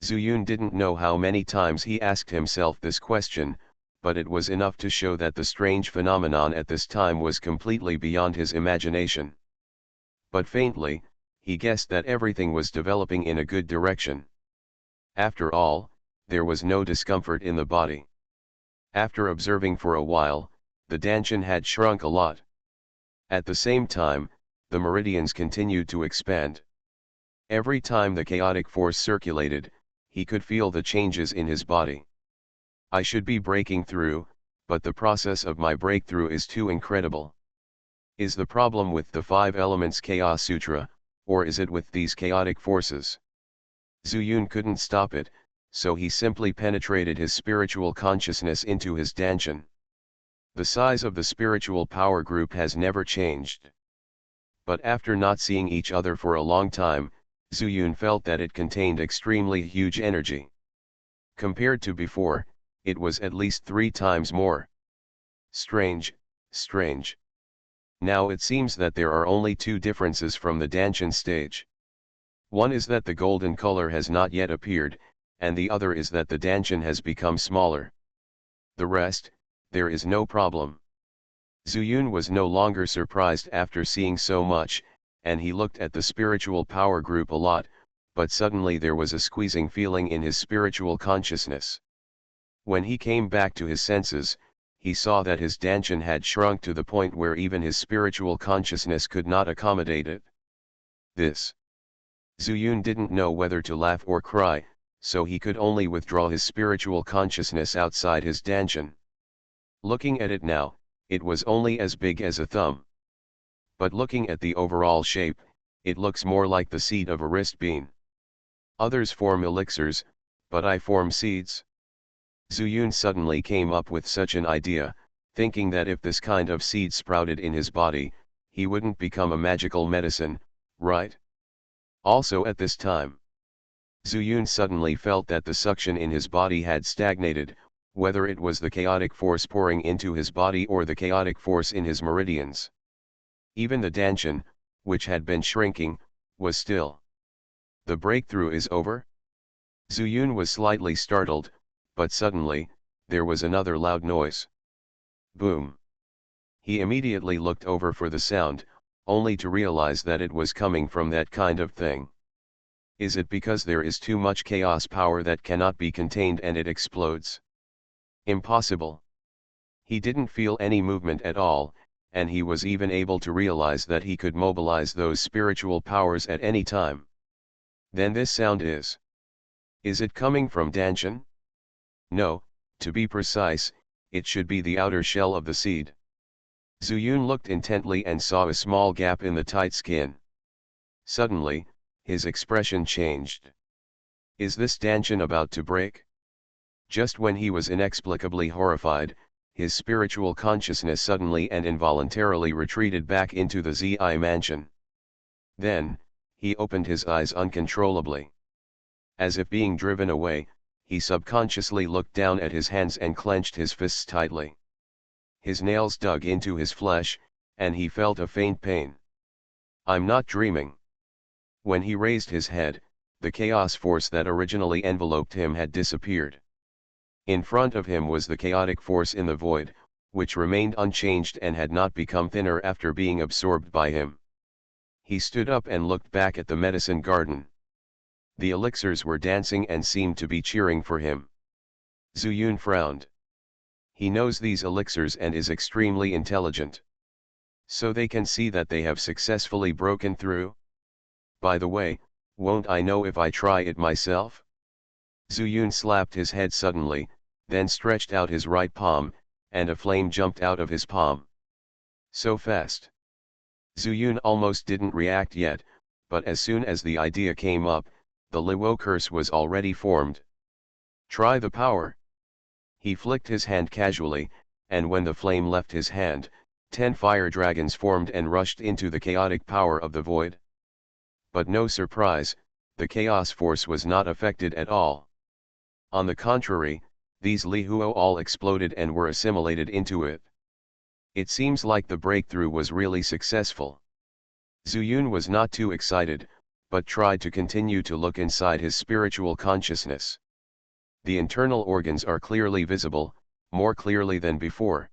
Zuyun didn't know how many times he asked himself this question, but it was enough to show that the strange phenomenon at this time was completely beyond his imagination. But faintly, he guessed that everything was developing in a good direction. After all, there was no discomfort in the body. After observing for a while, the Danshan had shrunk a lot. At the same time, the meridians continued to expand. Every time the chaotic force circulated, he could feel the changes in his body. I should be breaking through, but the process of my breakthrough is too incredible. Is the problem with the 5 elements Chaos Sutra, or is it with these chaotic forces? Zuyun couldn't stop it, so he simply penetrated his spiritual consciousness into his Danshan. The size of the spiritual power group has never changed. But after not seeing each other for a long time, Zuyun felt that it contained extremely huge energy. Compared to before, it was at least 3 times more. Strange, strange. Now it seems that there are only 2 differences from the Danshan stage. One is that the golden color has not yet appeared, and the other is that the Danshan has become smaller. The rest, there is no problem. Zuyun was no longer surprised after seeing so much, and he looked at the spiritual power group a lot, but suddenly there was a squeezing feeling in his spiritual consciousness. When he came back to his senses, he saw that his Danshan had shrunk to the point where even his spiritual consciousness could not accommodate it. This. Zuyun didn't know whether to laugh or cry, so he could only withdraw his spiritual consciousness outside his Danshan. Looking at it now, it was only as big as a thumb. But looking at the overall shape, it looks more like the seed of a wrist bean. Others form elixirs, but I form seeds. Zuyun suddenly came up with such an idea, thinking that if this kind of seed sprouted in his body, he wouldn't become a magical medicine, right? Also at this time, Zuyun suddenly felt that the suction in his body had stagnated, whether it was the chaotic force pouring into his body or the chaotic force in his meridians. Even the Danshan, which had been shrinking, was still. The breakthrough is over? Zuyun was slightly startled, but suddenly, there was another loud noise. Boom. He immediately looked over for the sound, only to realize that it was coming from that kind of thing. Is it because there is too much chaos power that cannot be contained and it explodes? Impossible. He didn't feel any movement at all, and he was even able to realize that he could mobilize those spiritual powers at any time. Then this sound is. Is it coming from Danshan? No, to be precise, it should be the outer shell of the seed. Zuyun looked intently and saw a small gap in the tight skin. Suddenly, his expression changed. Is this Danshan about to break? Just when he was inexplicably horrified, his spiritual consciousness suddenly and involuntarily retreated back into the Zi mansion. Then, he opened his eyes uncontrollably. As if being driven away, he subconsciously looked down at his hands and clenched his fists tightly. His nails dug into his flesh, and he felt a faint pain. I'm not dreaming. When he raised his head, the chaos force that originally enveloped him had disappeared. In front of him was the chaotic force in the void, which remained unchanged and had not become thinner after being absorbed by him. He stood up and looked back at the medicine garden. The elixirs were dancing and seemed to be cheering for him. Zuyun frowned. He knows these elixirs and is extremely intelligent. So they can see that they have successfully broken through? By the way, won't I know if I try it myself? Zuyun slapped his head suddenly, then stretched out his right palm, and a flame jumped out of his palm. So fast. Zuyun almost didn't react yet, but as soon as the idea came up, the Luo curse was already formed. Try the power. He flicked his hand casually, and when the flame left his hand, 10 fire dragons formed and rushed into the chaotic power of the void. But no surprise, the chaos force was not affected at all. On the contrary, these Lihuo all exploded and were assimilated into it. It seems like the breakthrough was really successful. Zuyun was not too excited, but tried to continue to look inside his spiritual consciousness. The internal organs are clearly visible, more clearly than before.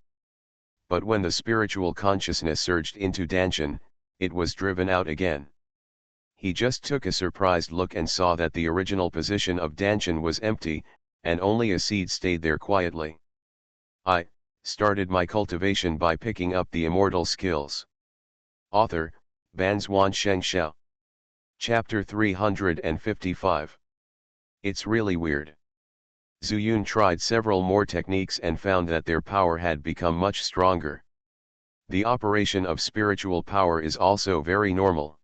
But when the spiritual consciousness surged into Danshan, it was driven out again. He just took a surprised look and saw that the original position of Danshan was empty, and only a seed stayed there quietly. I started my cultivation by picking up the immortal skills. Author, Banzuan Xianxia. Chapter 355. It's really weird. Zuyun tried several more techniques and found that their power had become much stronger. The operation of spiritual power is also very normal.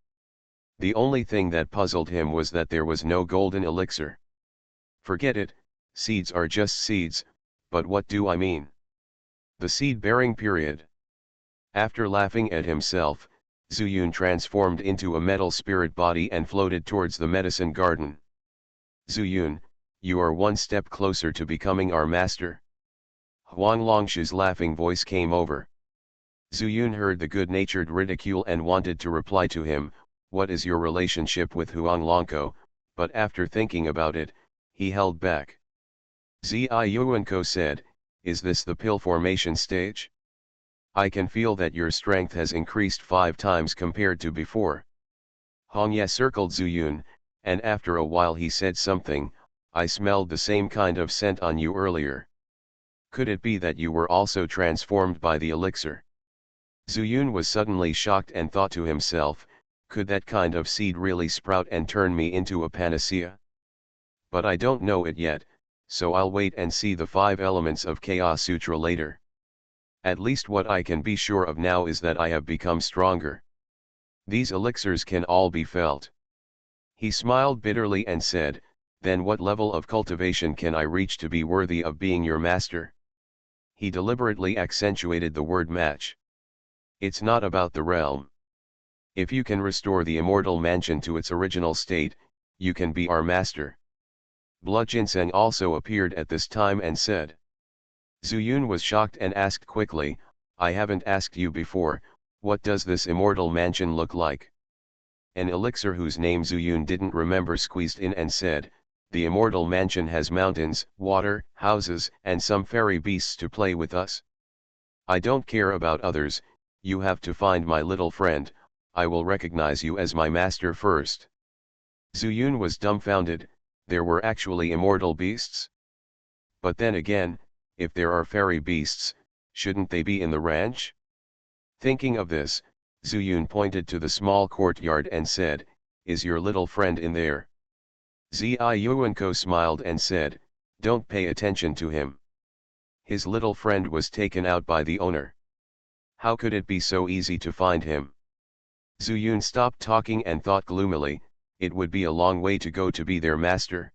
The only thing that puzzled him was that there was no golden elixir. Forget it, seeds are just seeds, but what do I mean? The seed-bearing period. After laughing at himself, Zuyun transformed into a metal spirit body and floated towards the medicine garden. Zuyun, you are one step closer to becoming our master. Huang Longshu's laughing voice came over. Zuyun heard the good-natured ridicule and wanted to reply to him, what is your relationship with Huang Longko, but after thinking about it, he held back. Zi Yuanko said, is this the pill formation stage? I can feel that your strength has increased 5 times compared to before. Hongye circled Zuyun, and after a while he said something, I smelled the same kind of scent on you earlier. Could it be that you were also transformed by the elixir? Zuyun was suddenly shocked and thought to himself, could that kind of seed really sprout and turn me into a panacea? But I don't know it yet, so I'll wait and see the 5 elements of Chaos Sutra later. At least what I can be sure of now is that I have become stronger. These elixirs can all be felt. He smiled bitterly and said, then what level of cultivation can I reach to be worthy of being your master? He deliberately accentuated the word match. It's not about the realm. If you can restore the immortal mansion to its original state, you can be our master. Bludgeonseng also appeared at this time and said. Zuyun was shocked and asked quickly, I haven't asked you before, what does this immortal mansion look like? An elixir whose name Zuyun didn't remember squeezed in and said, the immortal mansion has mountains, water, houses, and some fairy beasts to play with us. I don't care about others, you have to find my little friend, I will recognize you as my master first. Zuyun was dumbfounded, there were actually immortal beasts? But then again, if there are fairy beasts, shouldn't they be in the ranch? Thinking of this, Zuyun pointed to the small courtyard and said, is your little friend in there? Ziyuanko smiled and said, don't pay attention to him. His little friend was taken out by the owner. How could it be so easy to find him? Zuyun stopped talking and thought gloomily, it would be a long way to go to be their master.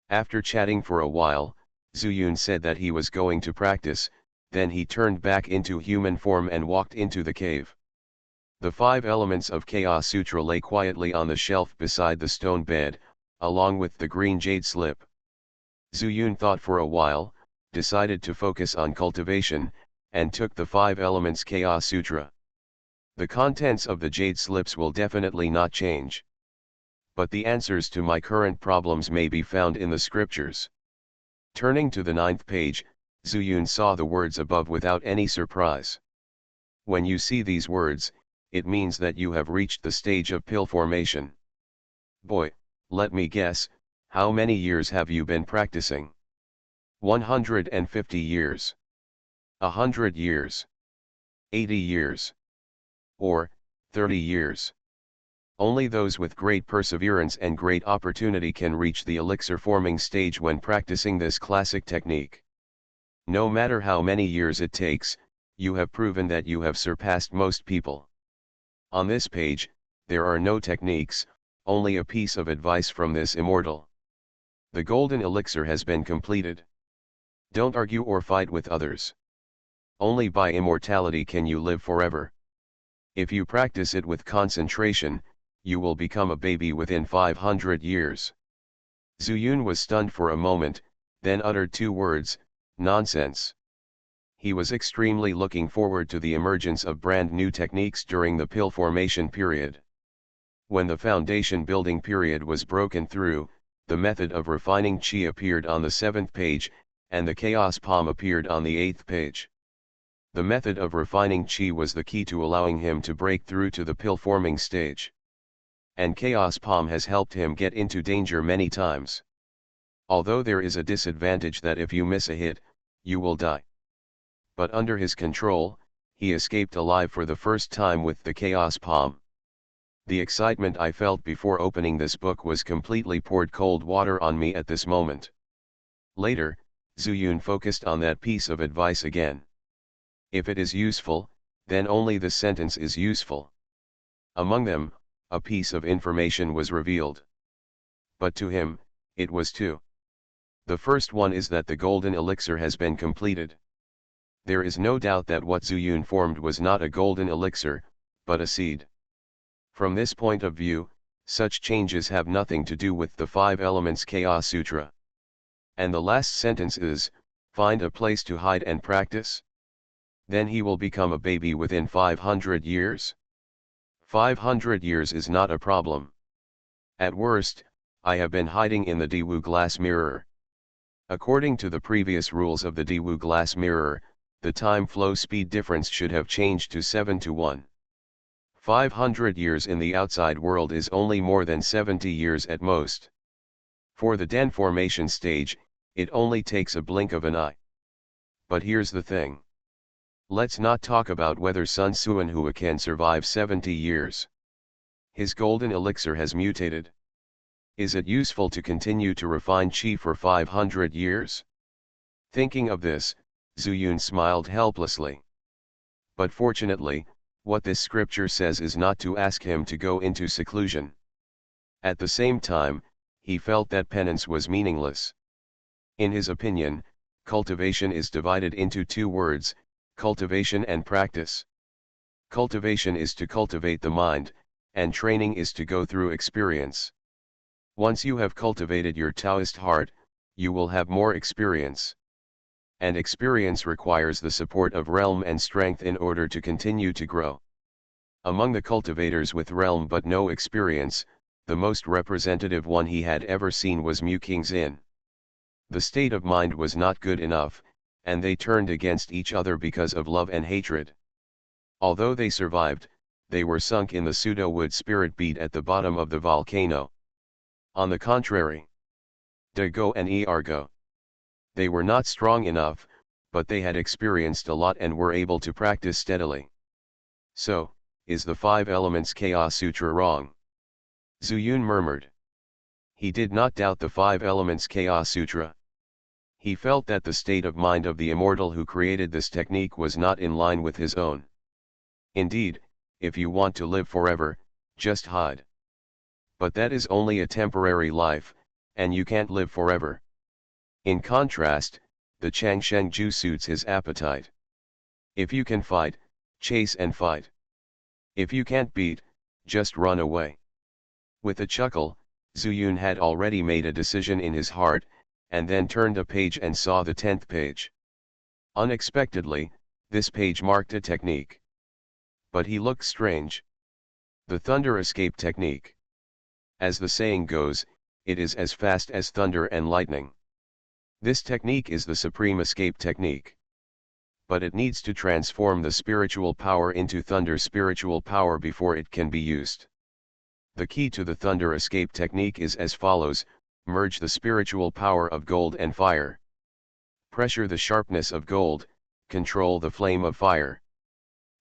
After chatting for a while, Zuyun said that he was going to practice, then he turned back into human form and walked into the cave. The 5 elements of Chaos Sutra lay quietly on the shelf beside the stone bed, along with the green jade slip. Zuyun thought for a while, decided to focus on cultivation, and took the 5 elements Chaos Sutra. The contents of the jade slips will definitely not change. But the answers to my current problems may be found in the scriptures. Turning to the 9th page, Zuyun saw the words above without any surprise. When you see these words, it means that you have reached the stage of pill formation. Boy, let me guess, how many years have you been practicing? 150 years. 100 years. 80 years. Or, 30 years. Only those with great perseverance and great opportunity can reach the elixir forming stage when practicing this classic technique. No matter how many years it takes, you have proven that you have surpassed most people. On this page, there are no techniques, only a piece of advice from this immortal. The golden elixir has been completed. Don't argue or fight with others. Only by immortality can you live forever. If you practice it with concentration, you will become a baby within 500 years. Zuyun was stunned for a moment, then uttered 2 words, nonsense. He was extremely looking forward to the emergence of brand new techniques during the pill formation period. When the foundation building period was broken through, the method of refining qi appeared on the 7th page, and the chaos palm appeared on the 8th page. The method of refining qi was the key to allowing him to break through to the pill forming stage. And Chaos Palm has helped him get into danger many times. Although there is a disadvantage that if you miss a hit, you will die. But under his control, he escaped alive for the first time with the Chaos Palm. The excitement I felt before opening this book was completely poured cold water on me at this moment. Later, Zuyun focused on that piece of advice again. If it is useful, then only the sentence is useful. Among them, a piece of information was revealed. But to him, it was 2. The first one is that the golden elixir has been completed. There is no doubt that what Zuyun formed was not a golden elixir, but a seed. From this point of view, such changes have nothing to do with the 5 elements Chaos Sutra. And the last sentence is, find a place to hide and practice. Then he will become a baby within 500 years? 500 years is not a problem. At worst, I have been hiding in the Daewoo glass mirror. According to the previous rules of the Daewoo glass mirror, the time flow speed difference should have changed to 7:1. 500 years in the outside world is only more than 70 years at most. For the Den formation stage, it only takes a blink of an eye. But here's the thing. Let's not talk about whether Sun Suanhua can survive 70 years. His golden elixir has mutated. Is it useful to continue to refine qi for 500 years? Thinking of this, Zuyun smiled helplessly. But fortunately, what this scripture says is not to ask him to go into seclusion. At the same time, he felt that penance was meaningless. In his opinion, Cultivation is divided into two words, cultivation and practice. Cultivation is to cultivate the mind, and training is to go through experience. Once you have cultivated your Taoist heart, you will have more experience. And experience requires the support of realm and strength in order to continue to grow. Among the cultivators with realm but no experience, the most representative one he had ever seen was Mu Qingxin. The state of mind was not good enough, and they turned against each other because of love and hatred. Although they survived, they were sunk in the pseudo-wood spirit bead at the bottom of the volcano. On the contrary, De Go and Ergo. They were not strong enough, but they had experienced a lot and were able to practice steadily. So, is the Five Elements Chaos Sutra wrong? Zuyun murmured. He did not doubt the Five Elements Chaos Sutra. He felt that the state of mind of the immortal who created this technique was not in line with his own. Indeed, if you want to live forever, just hide. But that is only a temporary life, and you can't live forever. In contrast, the Changsheng Ju suits his appetite. If you can fight, chase and fight. If you can't beat, just run away. With a chuckle, Zuyun had already made a decision in his heart, and then turned a page and saw the 10th page. Unexpectedly, this page marked a technique. But he looked strange. The thunder escape technique. As the saying goes, it is as fast as thunder and lightning. This technique is the supreme escape technique. But it needs to transform the spiritual power into thunder spiritual power before it can be used. The key to the thunder escape technique is as follows: merge the spiritual power of gold and fire. Pressure the sharpness of gold, control the flame of fire.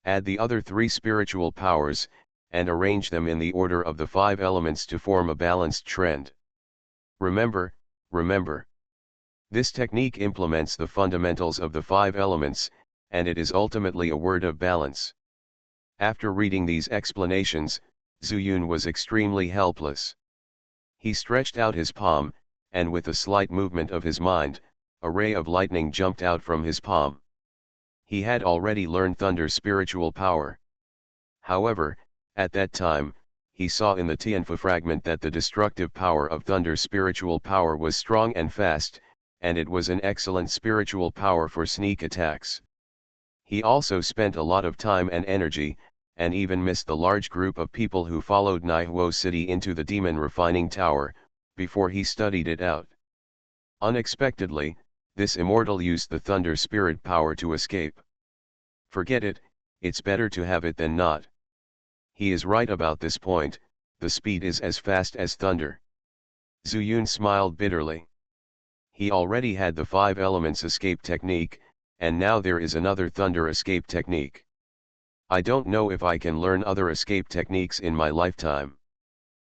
Add the other three spiritual powers, and arrange them in the order of the five elements to form a balanced trend. Remember. This technique implements the fundamentals of the five elements, and it is ultimately a word of balance. After reading these explanations, Zuyun was extremely helpless. He stretched out his palm, and with a slight movement of his mind, a ray of lightning jumped out from his palm. He had already learned thunder spiritual power. However, at that time, he saw in the Tianfu fragment that the destructive power of thunder spiritual power was strong and fast, and it was an excellent spiritual power for sneak attacks. He also spent a lot of time and energy, and even missed the large group of people who followed Naihuo City into the demon refining tower, before he studied it out. Unexpectedly, this immortal used the thunder spirit power to escape. Forget it, it's better to have it than not. He is right about this point, the speed is as fast as thunder. Zuyun smiled bitterly. He already had the five elements escape technique, and now there is another thunder escape technique. I don't know if I can learn other escape techniques in my lifetime.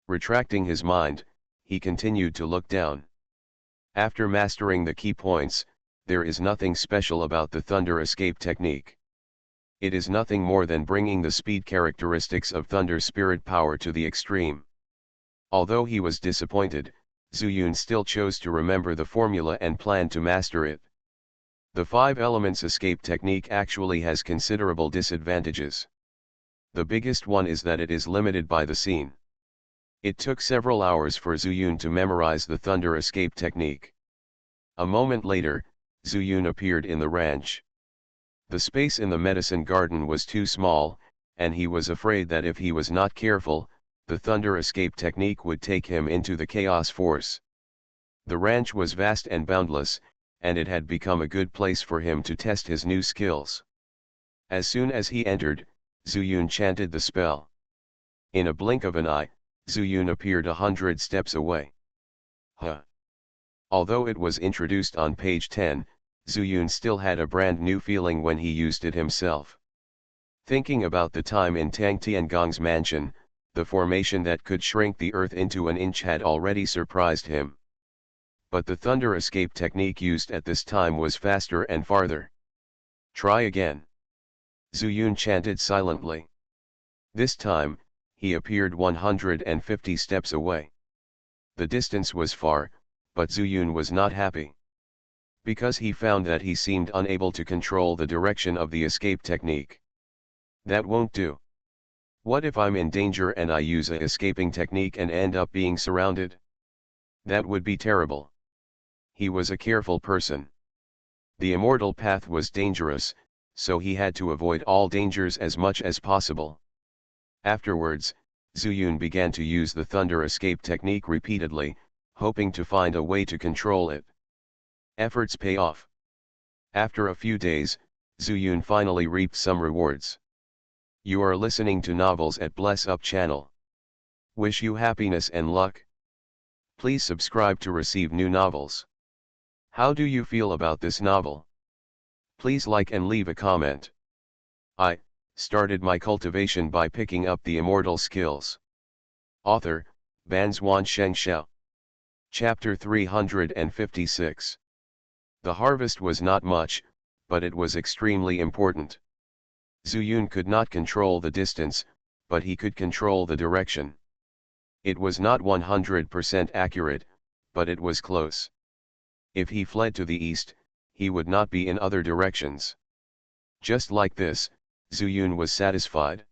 Retracting his mind, he continued to look down. After mastering the key points, there is nothing special about the thunder escape technique. It is nothing more than bringing the speed characteristics of thunder spirit power to the extreme. Although he was disappointed, Zuyun still chose to remember the formula and planned to master it. The five elements escape technique actually has considerable disadvantages. The biggest one is that it is limited by the scene. It took several hours for Zuyun to memorize the thunder escape technique. A moment later, Zuyun appeared in the ranch. The space in the medicine garden was too small, and he was afraid that if he was not careful, the thunder escape technique would take him into the chaos force. The ranch was vast and boundless, and it had become a good place for him to test his new skills. As soon as he entered, Zuyun chanted the spell. In a blink of an eye, Zuyun appeared 100 steps away. Although it was introduced on page 10, Zuyun still had a brand new feeling when he used it himself. Thinking about the time in Tang Tiangong's mansion, the formation that could shrink the earth into an inch had already surprised him. But the thunder escape technique used at this time was faster and farther. Try again. Zuyun chanted silently. This time, he appeared 150 steps away. The distance was far, but Zuyun was not happy. because he found that he seemed unable to control the direction of the escape technique. That won't do. What if I'm in danger and I use a escaping technique and end up being surrounded? That would be terrible. He was a careful person. The immortal path was dangerous, so he had to avoid all dangers as much as possible. Afterwards, Zuyun began to use the thunder escape technique repeatedly, hoping to find a way to control it. Efforts pay off. After a few days, Zuyun finally reaped some rewards. You are listening to Novels at Bless Up channel. Wish you happiness and luck. Please subscribe to receive new novels. How do you feel about this novel? Please like and leave a comment. I started my cultivation by picking up the immortal skills. Author, Banzuan Xianxia. Chapter 356. The harvest was not much, but it was extremely important. Zuyun could not control the distance, but he could control the direction. It was not 100% accurate, but it was close. If he fled to the east, he would not be in other directions. Just like this, Zuyun was satisfied.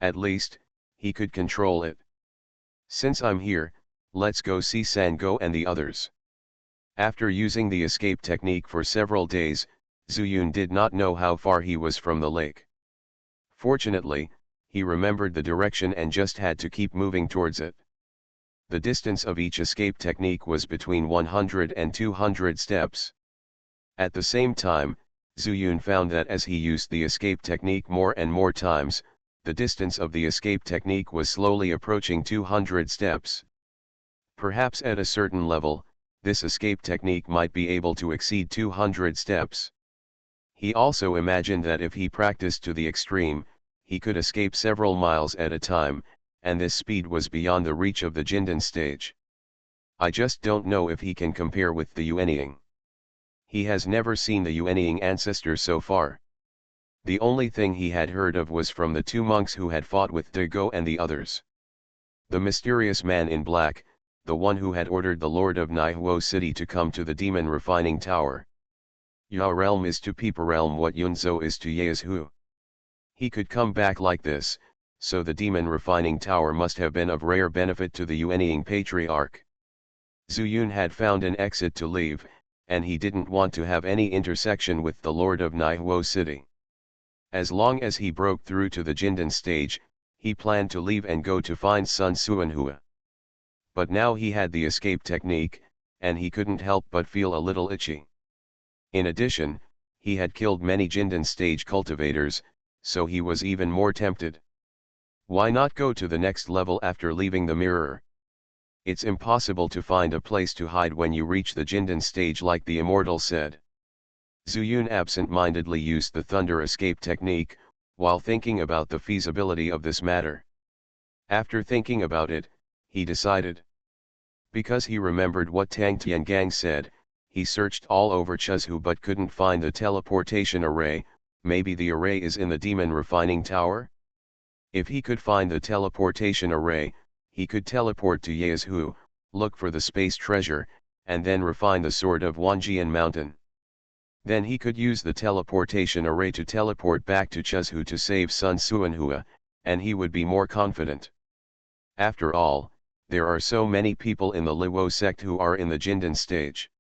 At least, he could control it. Since I'm here, let's go see Sango and the others. After using the escape technique for several days, Zuyun did not know how far he was from the lake. Fortunately, he remembered the direction and just had to keep moving towards it. The distance of each escape technique was between 100 and 200 steps. At the same time, Zuyun found that as he used the escape technique more and more times, the distance of the escape technique was slowly approaching 200 steps. Perhaps at a certain level, this escape technique might be able to exceed 200 steps. He also imagined that if he practiced to the extreme, he could escape several miles at a time, and this speed was beyond the reach of the Jindan stage. I just don't know if he can compare with the Yuanying. He has never seen the Yuanying ancestor so far. The only thing he had heard of was from the two monks who had fought with De Go and the others. The mysterious man in black, the one who had ordered the Lord of Naihuo City to come to the Demon Refining Tower. Ya realm is to Peepa realm what Yunzo is to Yeazhu. He could come back like this, so the Demon Refining Tower must have been of rare benefit to the Yuanying Patriarch. Zuyun had found an exit to leave, and he didn't want to have any intersection with the Lord of Naihuo City. As long as he broke through to the Jindan stage, he planned to leave and go to find Sun Suanhua. But now he had the escape technique, and he couldn't help but feel a little itchy. In addition, he had killed many Jindan stage cultivators, so he was even more tempted. Why not go to the next level after leaving the mirror? It's impossible to find a place to hide when you reach the Jindan stage, like the Immortal said. Zuyun absent-mindedly used the thunder escape technique, while thinking about the feasibility of this matter. After thinking about it, he decided. Because he remembered what Tang Tiangang said, he searched all over Chuzhu but couldn't find the teleportation array. Maybe the array is in the Demon Refining Tower? If he could find the teleportation array, he could teleport to Yeazhu, look for the space treasure, and then refine the sword of Wanjian Mountain. Then he could use the teleportation array to teleport back to Chuzhu to save Sun Suanhua, and he would be more confident. After all, there are so many people in the Luo sect who are in the Jindan stage.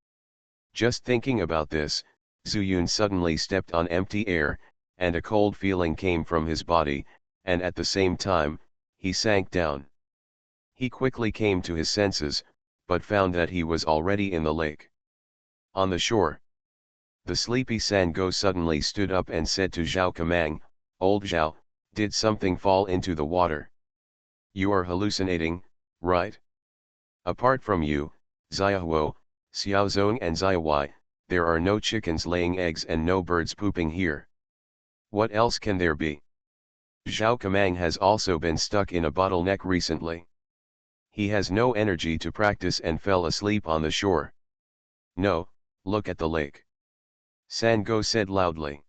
Just thinking about this, Zuyun suddenly stepped on empty air, and a cold feeling came from his body, and at the same time, he sank down. He quickly came to his senses, but found that he was already in the lake. On the shore, the sleepy Sango suddenly stood up and said to Zhao Kamang, "Old Zhao, did something fall into the water? You are hallucinating, right? Apart from you, Xiaohuo, Xiaozong and Xiaowai, there are no chickens laying eggs and no birds pooping here. What else can there be?" Zhao Kamang has also been stuck in a bottleneck recently. He has no energy to practice and fell asleep on the shore. "No, look at the lake," Sango said loudly.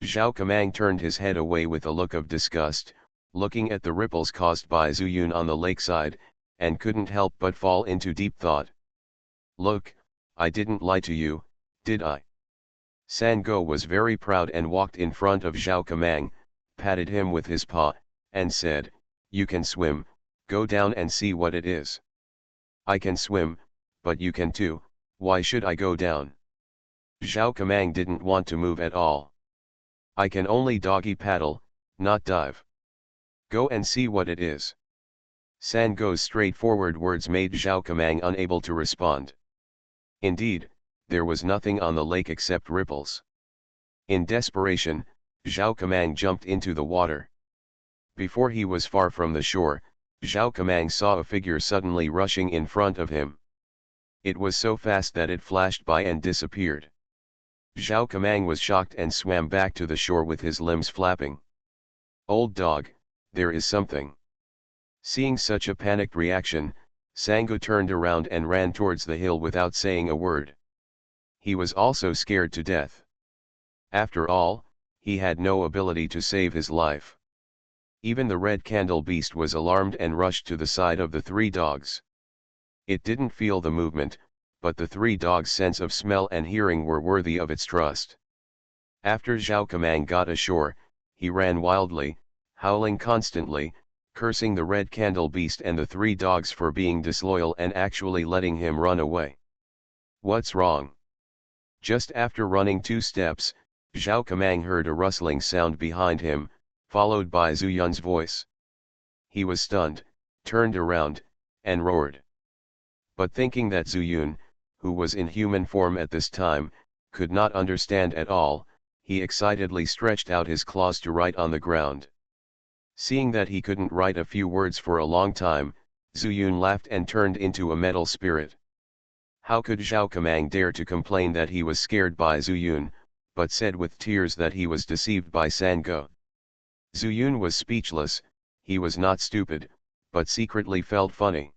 Zhao Kamang turned his head away with a look of disgust, looking at the ripples caused by Zuyun on the lakeside, and couldn't help but fall into deep thought. "Look, I didn't lie to you, Did I? Sango was very proud and walked in front of Zhao Kamang, patted him with his paw, and said, "You can swim, go down and see what it is." "I can swim, but you can too, why should I go down?" Zhao Kamang didn't want to move at all. "I can only doggy paddle, not dive." "Go and see what it is." Sango's straightforward words made Zhao Kamang unable to respond. Indeed, there was nothing on the lake except ripples. In desperation, Zhao Kamang jumped into the water. Before he was far from the shore, Zhao Kamang saw a figure suddenly rushing in front of him. It was so fast that it flashed by and disappeared. Zhao Kamang was shocked and swam back to the shore with his limbs flapping. "Old dog, there is something." Seeing such a panicked reaction, Sango turned around and ran towards the hill without saying a word. He was also scared to death. After all, he had no ability to save his life. Even the red candle beast was alarmed and rushed to the side of the three dogs. It didn't feel the movement, but the three dogs' sense of smell and hearing were worthy of its trust. After Zhao Kamang got ashore, he ran wildly, howling constantly, cursing the red candle beast and the three dogs for being disloyal and actually letting him run away. "What's wrong?" Just after running 2 steps, Zhao Kamang heard a rustling sound behind him, followed by Zuyun's voice. He was stunned, turned around, and roared. But thinking that Zuyun, who was in human form at this time, could not understand at all, he excitedly stretched out his claws to write on the ground. Seeing that he couldn't write a few words for a long time, Zuyun laughed and turned into a metal spirit. How could Zhao Kamang dare to complain that he was scared by Zuyun, but said with tears that he was deceived by Sango? Zuyun was speechless. He was not stupid, but secretly felt funny.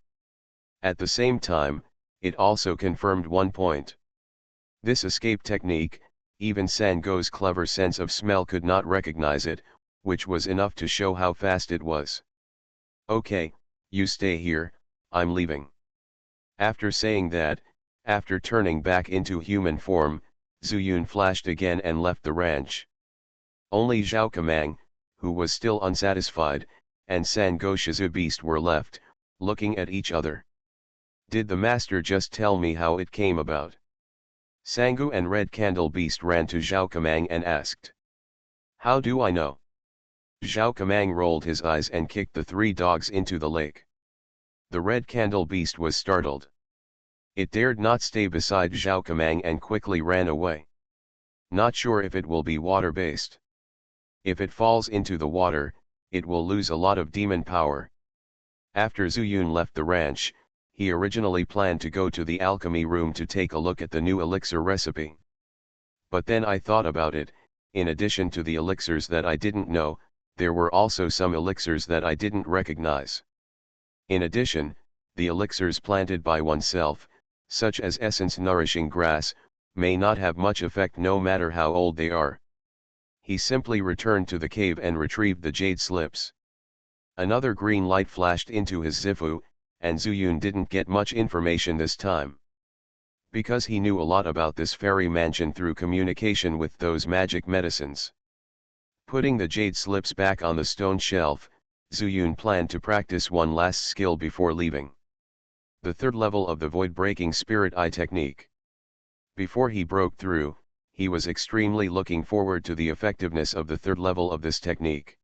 At the same time, it also confirmed one point. This escape technique, even Sango's clever sense of smell could not recognize it, which was enough to show how fast it was. "Okay, you stay here, I'm leaving." After saying that, after turning back into human form, Zuyun flashed again and left the ranch. Only Zhao Kamang, who was still unsatisfied, and Sango Shizu Beast were left, looking at each other. "Did the master just tell me how it came about?" Sango and Red Candle Beast ran to Zhao Kamang and asked. "How do I know?" Zhao Kamang rolled his eyes and kicked the three dogs into the lake. The Red Candle Beast was startled. It dared not stay beside Zhao Kamang and quickly ran away. "Not sure if it will be water-based. If it falls into the water, it will lose a lot of demon power." After Zuyun left the ranch, he originally planned to go to the alchemy room to take a look at the new elixir recipe. "But then I thought about it, in addition to the elixirs that I didn't know, there were also some elixirs that I didn't recognize. In addition, the elixirs planted by oneself, such as essence nourishing grass, may not have much effect no matter how old they are." He simply returned to the cave and retrieved the jade slips. Another green light flashed into his Zifu, and Zuyun didn't get much information this time. Because he knew a lot about this fairy mansion through communication with those magic medicines. Putting the jade slips back on the stone shelf, Zuyun planned to practice one last skill before leaving. The third level of the void-breaking spirit eye technique. Before he broke through, he was extremely looking forward to the effectiveness of the third level of this technique.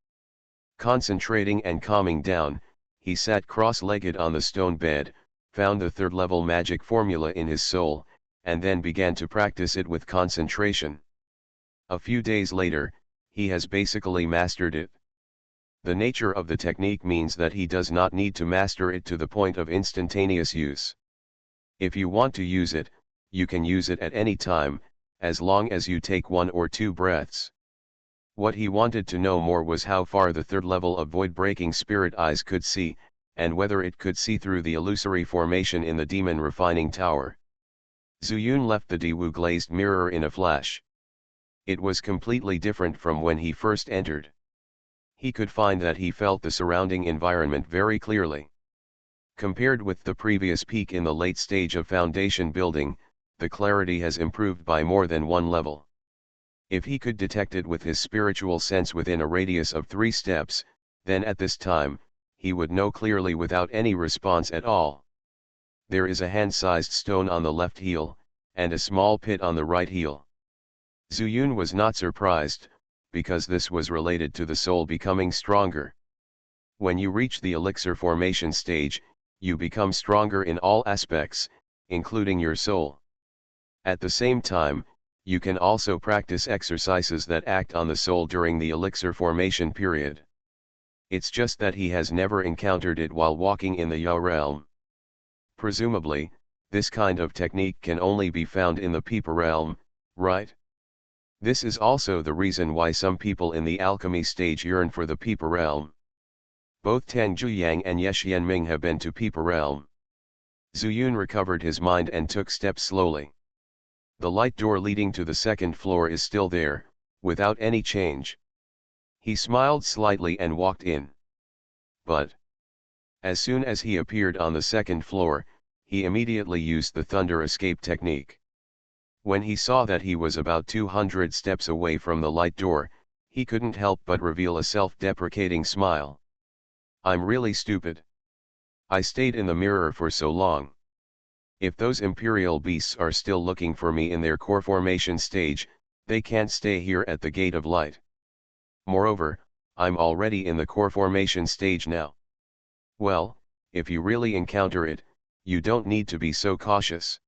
Concentrating and calming down, he sat cross-legged on the stone bed, found the third level magic formula in his soul, and then began to practice it with concentration. A few days later, he has basically mastered it. The nature of the technique means that he does not need to master it to the point of instantaneous use. If you want to use it, you can use it at any time, as long as you take 1 or 2 breaths. What he wanted to know more was how far the third level of void-breaking spirit eyes could see, and whether it could see through the illusory formation in the demon refining tower. Zuyun left the Dewu glazed mirror in a flash. It was completely different from when he first entered. He could find that he felt the surrounding environment very clearly. Compared with the previous peak in the late stage of foundation building, the clarity has improved by more than one level. If he could detect it with his spiritual sense within a radius of 3 steps, then at this time, he would know clearly without any response at all. There is a hand-sized stone on the left heel, and a small pit on the right heel. Zuyun was not surprised, because this was related to the soul becoming stronger. When you reach the elixir formation stage, you become stronger in all aspects, including your soul. At the same time, you can also practice exercises that act on the soul during the elixir formation period. It's just that he has never encountered it while walking in the Ya realm. Presumably, this kind of technique can only be found in the Peepa realm, right? This is also the reason why some people in the alchemy stage yearn for the Peepa realm. Both Tang Zhuyang and Ye Xianming have been to Peepa realm. Zuyun recovered his mind and took steps slowly. The light door leading to the second floor is still there, without any change. He smiled slightly and walked in. But as soon as he appeared on the second floor, he immediately used the thunder escape technique. When he saw that he was about 200 steps away from the light door, he couldn't help but reveal a self-deprecating smile. I'm really stupid. I stayed in the mirror for so long. If those imperial beasts are still looking for me in their core formation stage, they can't stay here at the gate of light. Moreover, I'm already in the core formation stage now. Well, if you really encounter it, you don't need to be so cautious.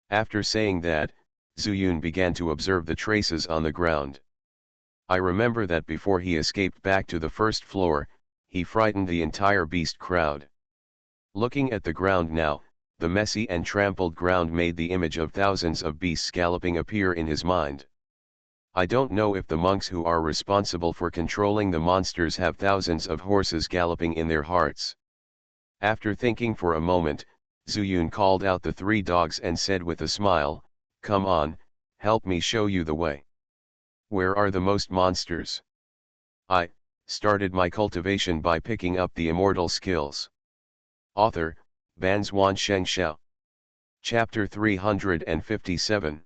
After saying that, Zuyun began to observe the traces on the ground. I remember that before he escaped back to the first floor, he frightened the entire beast crowd. Looking at the ground now, the messy and trampled ground made the image of thousands of beasts galloping appear in his mind. I don't know if the monks who are responsible for controlling the monsters have thousands of horses galloping in their hearts. After thinking for a moment, Zuyun called out the 3 dogs and said with a smile, "Come on, help me show you the way. Where are the most monsters?" I started my cultivation by picking up the immortal skills. Author, Banzuan Xianxia. Chapter 357.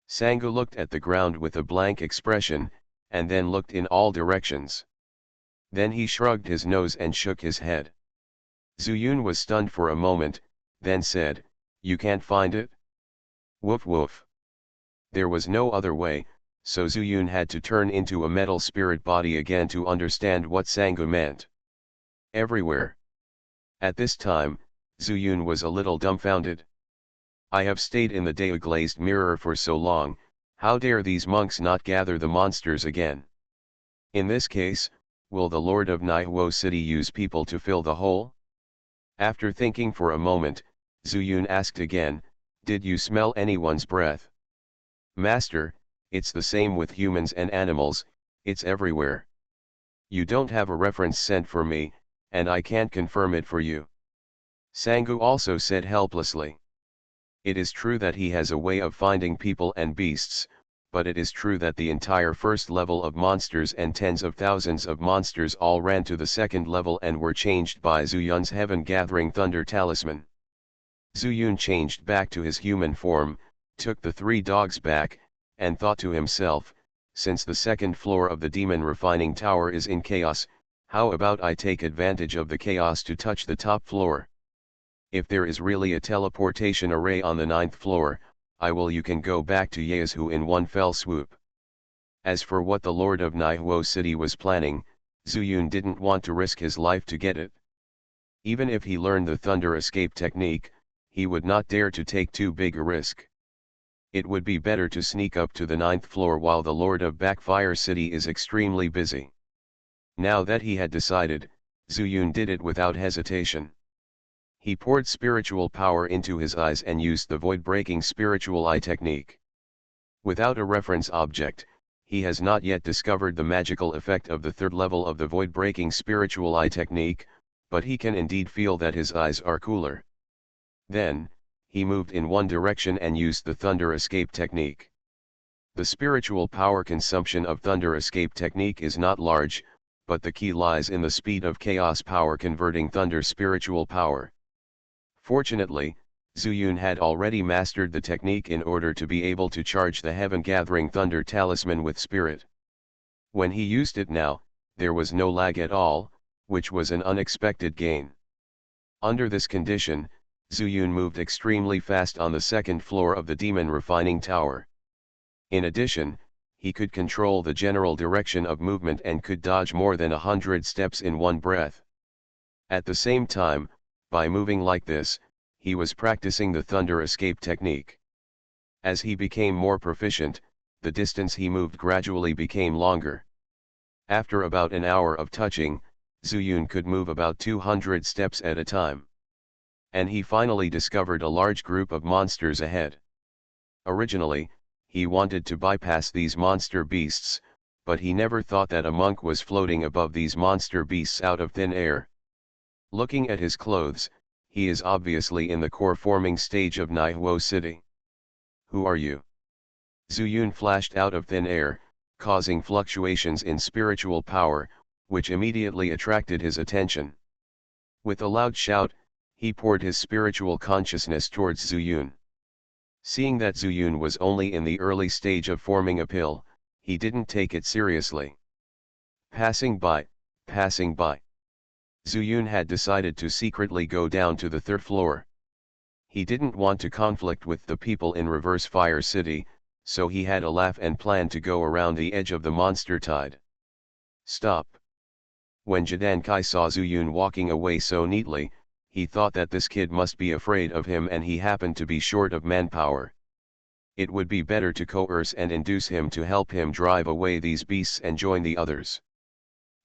Sangu looked at the ground with a blank expression, and then looked in all directions. Then he shrugged his nose and shook his head. Zuyun was stunned for a moment, then said, "You can't find it?" Woof woof. There was no other way, so Zuyun had to turn into a metal spirit body again to understand what Sangu meant. Everywhere. At this time, Zuyun was a little dumbfounded. I have stayed in the day-glazed mirror for so long, how dare these monks not gather the monsters again? In this case, will the Lord of Naihuo City use people to fill the hole? After thinking for a moment, Zuyun asked again, "Did you smell anyone's breath?" "Master, it's the same with humans and animals, it's everywhere. You don't have a reference scent for me, and I can't confirm it for you." Sangu also said helplessly. It is true that he has a way of finding people and beasts, but it is true that the entire first level of monsters and tens of thousands of monsters all ran to the second level and were changed by Zuyun's heaven-gathering thunder talisman. Zuyun changed back to his human form, took the 3 dogs back, and thought to himself, since the second floor of the demon refining tower is in chaos, how about I take advantage of the chaos to touch the top floor? If there is really a teleportation array on the 9th floor, you can go back to Yeazhu in one fell swoop. As for what the Lord of Naihuo City was planning, Zuyun didn't want to risk his life to get it. Even if he learned the thunder escape technique, he would not dare to take too big a risk. It would be better to sneak up to the 9th floor while the Lord of Backfire City is extremely busy. Now that he had decided, Zuyun did it without hesitation. He poured spiritual power into his eyes and used the void-breaking spiritual eye technique. Without a reference object, he has not yet discovered the magical effect of the 3rd level of the void-breaking spiritual eye technique, but he can indeed feel that his eyes are cooler. Then, he moved in one direction and used the thunder escape technique. The spiritual power consumption of thunder escape technique is not large, but the key lies in the speed of chaos power converting thunder spiritual power. Fortunately, Zuyun had already mastered the technique in order to be able to charge the heaven-gathering thunder talisman with spirit. When he used it now, there was no lag at all, which was an unexpected gain. Under this condition, Zuyun moved extremely fast on the second floor of the demon refining tower. In addition, he could control the general direction of movement and could dodge more than 100 steps in one breath. At the same time, by moving like this, he was practicing the thunder escape technique. As he became more proficient, the distance he moved gradually became longer. After about an hour of touching, Zuyun could move about 200 steps at a time. And he finally discovered a large group of monsters ahead. Originally, he wanted to bypass these monster beasts, but he never thought that a monk was floating above these monster beasts out of thin air. Looking at his clothes, he is obviously in the core-forming stage of Naihuo City. Who are you? Zuyun flashed out of thin air, causing fluctuations in spiritual power, which immediately attracted his attention. With a loud shout, he poured his spiritual consciousness towards Zuyun. Seeing that Zuyun was only in the early stage of forming a pill, he didn't take it seriously. Passing by. Zuyun had decided to secretly go down to the third floor. He didn't want to conflict with the people in Reverse Fire City, so he had a laugh and planned to go around the edge of the monster tide. Stop. When Jidankai saw Zuyun walking away so neatly, he thought that this kid must be afraid of him and he happened to be short of manpower. It would be better to coerce and induce him to help him drive away these beasts and join the others.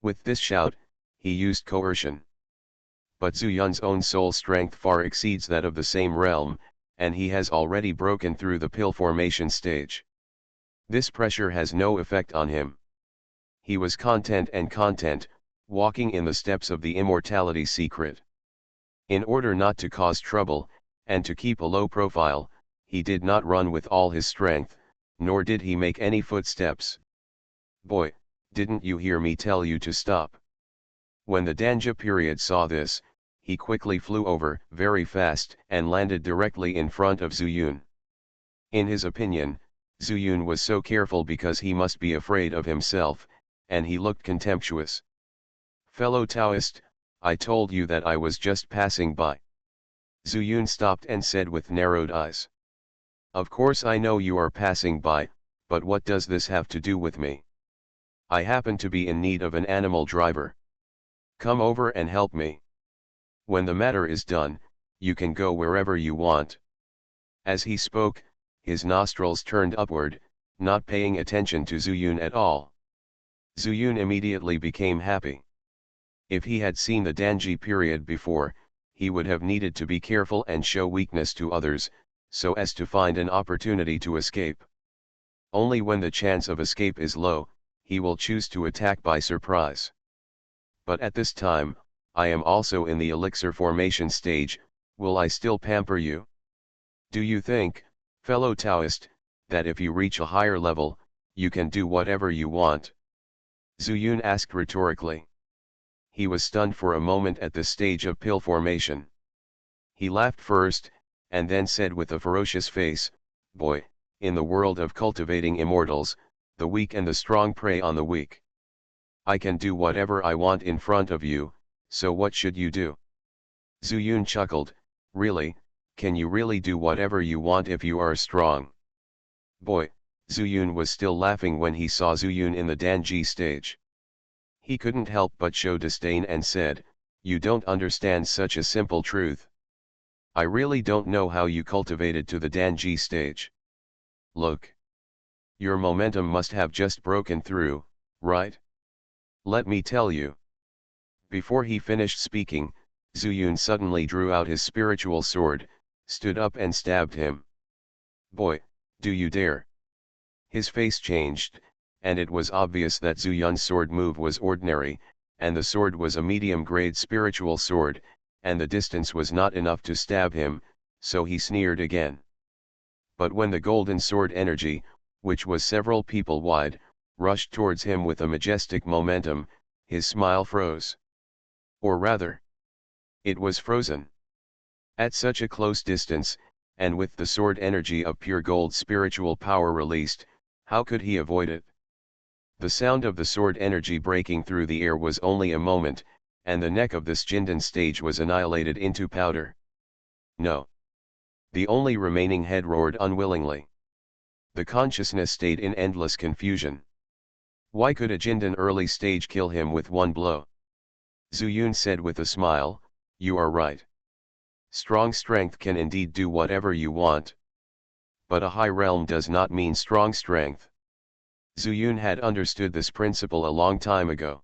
With this shout, he used coercion. But Zuyun's own soul strength far exceeds that of the same realm, and he has already broken through the pill formation stage. This pressure has no effect on him. He was content, walking in the steps of the immortality secret. In order not to cause trouble, and to keep a low profile, he did not run with all his strength, nor did he make any footsteps. Boy, didn't you hear me tell you to stop? When the Danja period saw this, he quickly flew over, very fast, and landed directly in front of Zuyun. In his opinion, Zuyun was so careful because he must be afraid of himself, and he looked contemptuous. Fellow Taoist, I told you that I was just passing by. Zuyun stopped and said with narrowed eyes. Of course I know you are passing by, but what does this have to do with me? I happen to be in need of an animal driver. Come over and help me. When the matter is done, you can go wherever you want. As he spoke, his nostrils turned upward, not paying attention to Zuyun at all. Zuyun immediately became happy. If he had seen the Danji period before, he would have needed to be careful and show weakness to others, so as to find an opportunity to escape. Only when the chance of escape is low, he will choose to attack by surprise. But at this time, I am also in the elixir formation stage, will I still pamper you? Do you think, fellow Taoist, that if you reach a higher level, you can do whatever you want? Zuyun asked rhetorically. He was stunned for a moment at this stage of pill formation. He laughed first, and then said with a ferocious face, Boy, in the world of cultivating immortals, the weak and the strong prey on the weak. I can do whatever I want in front of you, so what should you do? Zuyun chuckled, Really, can you really do whatever you want if you are strong? Boy, Zuyun was still laughing when he saw Zuyun in the Danji stage. He couldn't help but show disdain and said, You don't understand such a simple truth. I really don't know how you cultivated to the Danji stage. Look. Your momentum must have just broken through, right? Let me tell you. Before he finished speaking, Zuyun suddenly drew out his spiritual sword, stood up and stabbed him. Boy, do you dare? His face changed, and it was obvious that Zuyun's sword move was ordinary, and the sword was a medium-grade spiritual sword, and the distance was not enough to stab him, so he sneered again. But when the golden sword energy, which was several people wide, rushed towards him with a majestic momentum, his smile froze. Or rather, it was frozen. At such a close distance, and with the sword energy of pure gold spiritual power released, how could he avoid it? The sound of the sword energy breaking through the air was only a moment, and the neck of this Jindan stage was annihilated into powder. No. The only remaining head roared unwillingly. The consciousness stayed in endless confusion. Why could a Jindan early stage kill him with one blow? Zuyun said with a smile, "You are right. Strong strength can indeed do whatever you want. But a high realm does not mean strong strength." Zuyun had understood this principle a long time ago.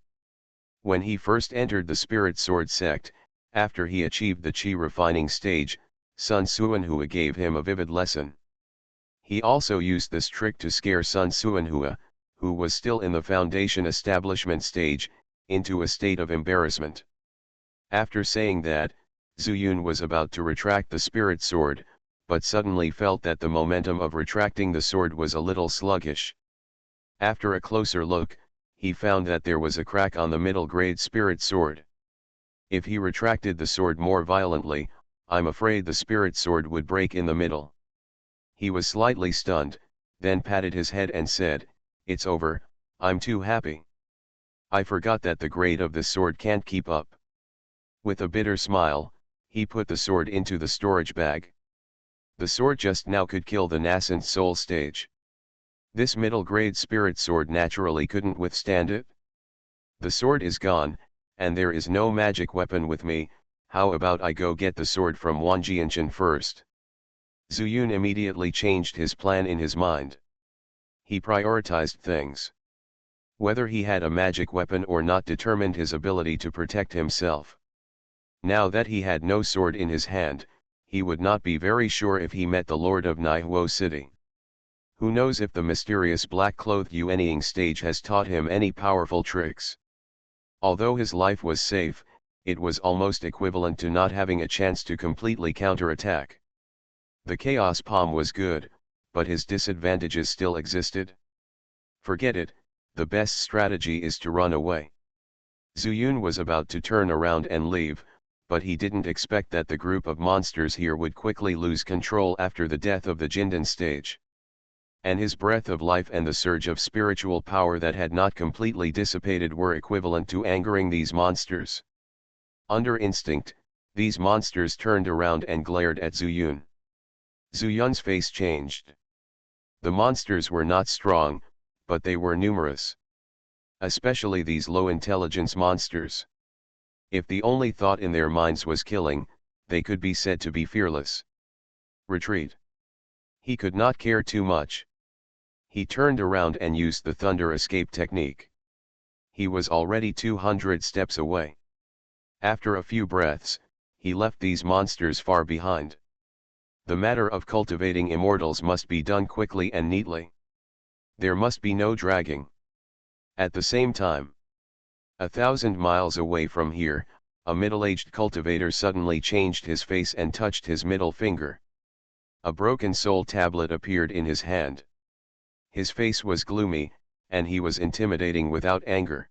When he first entered the Spirit Sword sect, after he achieved the Qi refining stage, Sun Suanhua gave him a vivid lesson. He also used this trick to scare Sun Suanhua, who was still in the foundation establishment stage, into a state of embarrassment. After saying that, Zuyun was about to retract the Spirit Sword, but suddenly felt that the momentum of retracting the sword was a little sluggish. After a closer look, he found that there was a crack on the middle-grade Spirit Sword. If he retracted the sword more violently, I'm afraid the Spirit Sword would break in the middle. He was slightly stunned, then patted his head and said, "It's over, I'm too happy. I forgot that the grade of this sword can't keep up." With a bitter smile, he put the sword into the storage bag. The sword just now could kill the nascent soul stage. This middle-grade Spirit Sword naturally couldn't withstand it. The sword is gone, and there is no magic weapon with me. How about I go get the sword from Wang Jianshan first? Zuyun immediately changed his plan in his mind. He prioritized things. Whether he had a magic weapon or not determined his ability to protect himself. Now that he had no sword in his hand, he would not be very sure if he met the Lord of Naihuo City. Who knows if the mysterious black-clothed Yuanying stage has taught him any powerful tricks. Although his life was safe, it was almost equivalent to not having a chance to completely counterattack. The Chaos Palm was good, but his disadvantages still existed. Forget it, the best strategy is to run away. Zuyun was about to turn around and leave, but he didn't expect that the group of monsters here would quickly lose control after the death of the Jindan stage. And his breath of life and the surge of spiritual power that had not completely dissipated were equivalent to angering these monsters. Under instinct, these monsters turned around and glared at Zuyun. Zuyun's face changed. The monsters were not strong, but they were numerous. Especially these low-intelligence monsters. If the only thought in their minds was killing, they could be said to be fearless. Retreat. He could not care too much. He turned around and used the thunder escape technique. He was already 200 steps away. After a few breaths, he left these monsters far behind. The matter of cultivating immortals must be done quickly and neatly. There must be no dragging. At the same time, 1,000 miles away from here, a middle-aged cultivator suddenly changed his face and touched his middle finger. A broken soul tablet appeared in his hand. His face was gloomy, and he was intimidating without anger.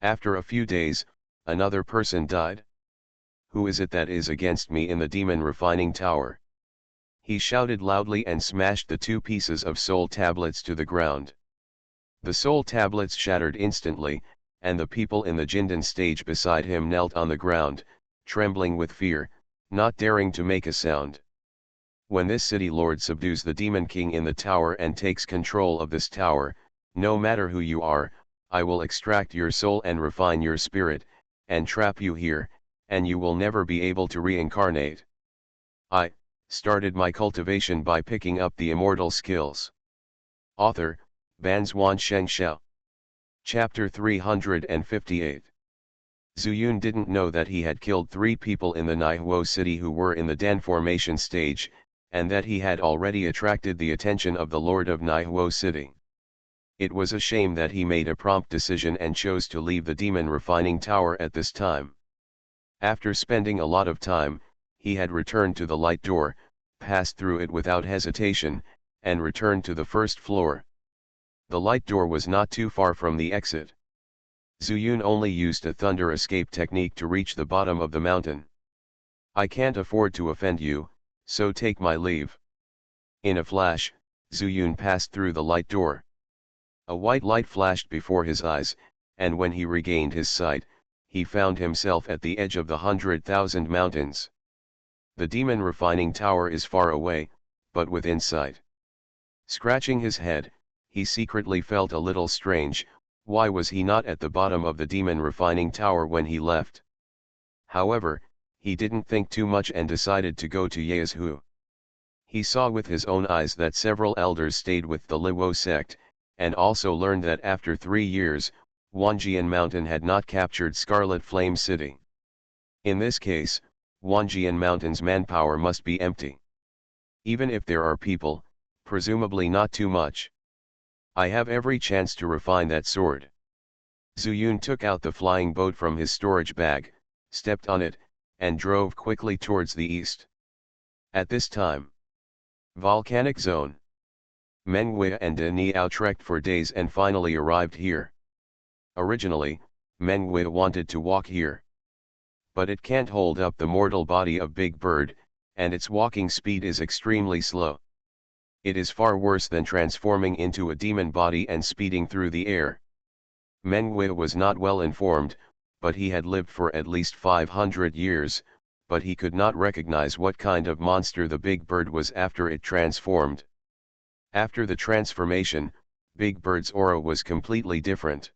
After a few days, another person died. Who is it that is against me in the demon refining tower? He shouted loudly and smashed the 2 pieces of soul tablets to the ground. The soul tablets shattered instantly, and the people in the Jindan stage beside him knelt on the ground, trembling with fear, not daring to make a sound. When this city lord subdues the demon king in the tower and takes control of this tower, no matter who you are, I will extract your soul and refine your spirit, and trap you here, and you will never be able to reincarnate. I started my cultivation by picking up the immortal skills. Author, Banzuan Xianxia. Chapter 358. Zuyun didn't know that he had killed 3 people in the Naihuo city who were in the Dan formation stage, and that he had already attracted the attention of the Lord of Naihuo city. It was a shame that he made a prompt decision and chose to leave the demon refining tower at this time. After spending a lot of time, he had returned to the light door, passed through it without hesitation, and returned to the first floor. The light door was not too far from the exit. Zuyun only used a thunder escape technique to reach the bottom of the mountain. I can't afford to offend you, so take my leave. In a flash, Zuyun passed through the light door. A white light flashed before his eyes, and when he regained his sight, he found himself at the edge of the 100,000 mountains. The demon refining tower is far away, but within sight. Scratching his head, he secretly felt a little strange. Why was he not at the bottom of the demon refining tower when he left? However, he didn't think too much and decided to go to Yeazhu. He saw with his own eyes that several elders stayed with the Liwo sect, and also learned that after 3 years, Wanjian Mountain had not captured Scarlet Flame City. In this case, Wanjian Mountain's manpower must be empty. Even if there are people, presumably not too much. I have every chance to refine that sword. Zuyun took out the flying boat from his storage bag, stepped on it, and drove quickly towards the east. At this time, volcanic zone. Mengwei and De Niao trekked for days and finally arrived here. Originally, Mengwei wanted to walk here. But it can't hold up the mortal body of Big Bird, and its walking speed is extremely slow. It is far worse than transforming into a demon body and speeding through the air. Mengwei was not well informed, but he had lived for at least 500 years, but he could not recognize what kind of monster the Big Bird was after it transformed. After the transformation, Big Bird's aura was completely different.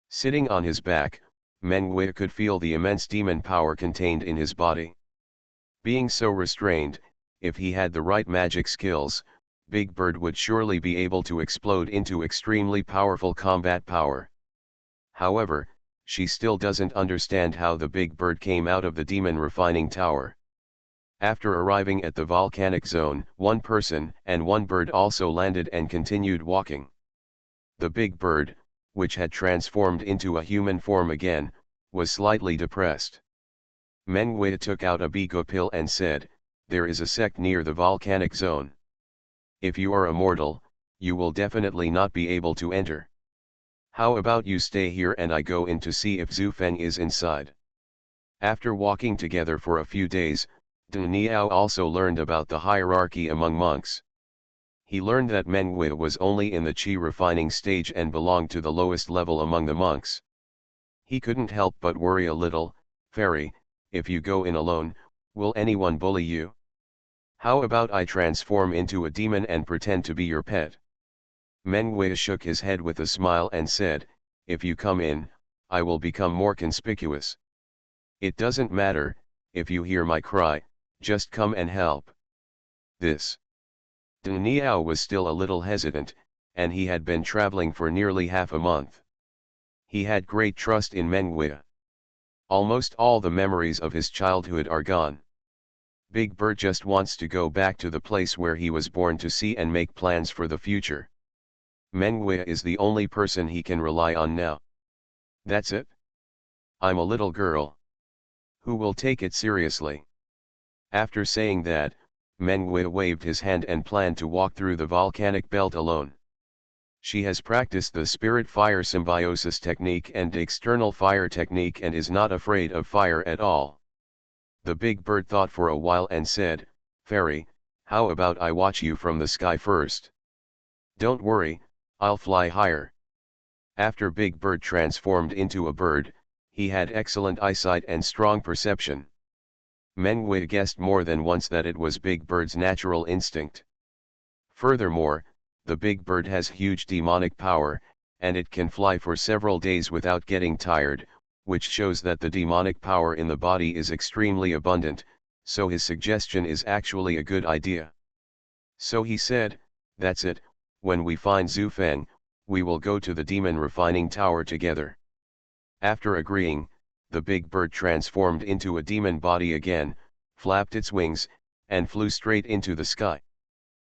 Sitting on his back, Mengwei could feel the immense demon power contained in his body. Being so restrained, if he had the right magic skills, Big Bird would surely be able to explode into extremely powerful combat power. However, she still doesn't understand how the Big Bird came out of the demon refining tower. After arriving at the volcanic zone, one person and one bird also landed and continued walking. The Big Bird, which had transformed into a human form again, was slightly depressed. Mengwei took out a bigo pill and said, "There is a sect near the volcanic zone. If you are immortal, you will definitely not be able to enter. How about you stay here and I go in to see if Zhu Feng is inside?" After walking together for a few days, De Niao also learned about the hierarchy among monks. He learned that Mengwei was only in the qi refining stage and belonged to the lowest level among the monks. He couldn't help but worry a little. "Fairy, if you go in alone, will anyone bully you? How about I transform into a demon and pretend to be your pet?" Mengwei shook his head with a smile and said, "If you come in, I will become more conspicuous. It doesn't matter, if you hear my cry, just come and help." This. De Niao was still a little hesitant, and he had been traveling for nearly half a month. He had great trust in Mengwei. Almost all the memories of his childhood are gone. Big Bird just wants to go back to the place where he was born to see and make plans for the future. Mengwei is the only person he can rely on now. That's it. I'm a little girl. Who will take it seriously? After saying that, Mengwei waved his hand and planned to walk through the volcanic belt alone. She has practiced the spirit fire symbiosis technique and external fire technique and is not afraid of fire at all. The Big Bird thought for a while and said, "Fairy, how about I watch you from the sky first? Don't worry, I'll fly higher." After Big Bird transformed into a bird, he had excellent eyesight and strong perception. Mengwei guessed more than once that it was Big Bird's natural instinct. Furthermore, the Big Bird has huge demonic power, and it can fly for several days without getting tired, which shows that the demonic power in the body is extremely abundant, so his suggestion is actually a good idea. So he said, "That's it, when we find Zhu Feng, we will go to the demon refining tower together." After agreeing, the Big Bird transformed into a demon body again, flapped its wings, and flew straight into the sky.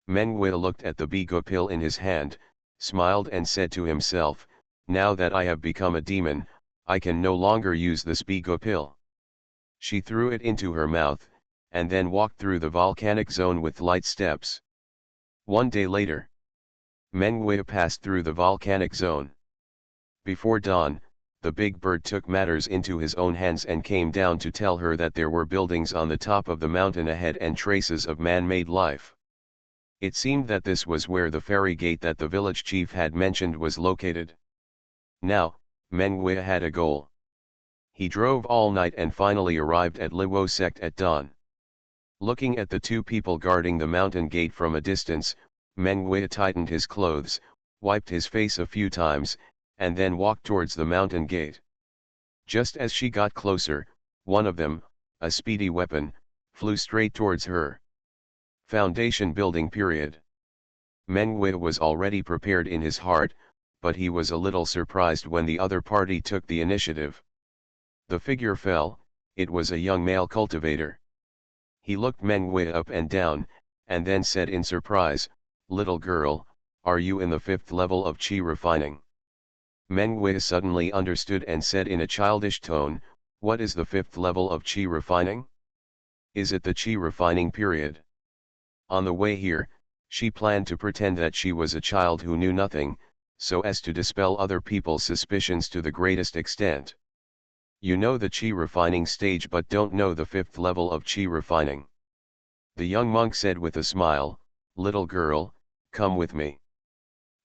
Mengwei looked at the bigo pill in his hand, smiled and said to himself, "Now that I have become a demon, I can no longer use this bigo pill." She threw it into her mouth, and then walked through the volcanic zone with light steps. One day later, Mengwei passed through the volcanic zone. Before dawn, the big bird took matters into his own hands and came down to tell her that there were buildings on the top of the mountain ahead and traces of man-made life. It seemed that this was where the fairy gate that the village chief had mentioned was located. Now, Mengwe had a goal. He drove all night and finally arrived at Liwo sect at dawn. Looking at the two people guarding the mountain gate from a distance, Mengwe tightened his clothes, wiped his face a few times, and then walked towards the mountain gate. Just as she got closer, one of them, a speedy weapon, flew straight towards her. Foundation building period. Mengwe was already prepared in his heart, but he was a little surprised when the other party took the initiative. The figure fell. It was a young male cultivator. He looked Mengwe up and down, and then said in surprise, "Little girl, are you in the 5th level of chi refining?" Mengwe suddenly understood and said in a childish tone, "What is the 5th level of chi refining? Is it the chi refining period?" On the way here, she planned to pretend that she was a child who knew nothing, so as to dispel other people's suspicions to the greatest extent. "You know the chi refining stage but don't know the 5th level of chi refining." The young monk said with a smile, "Little girl, come with me."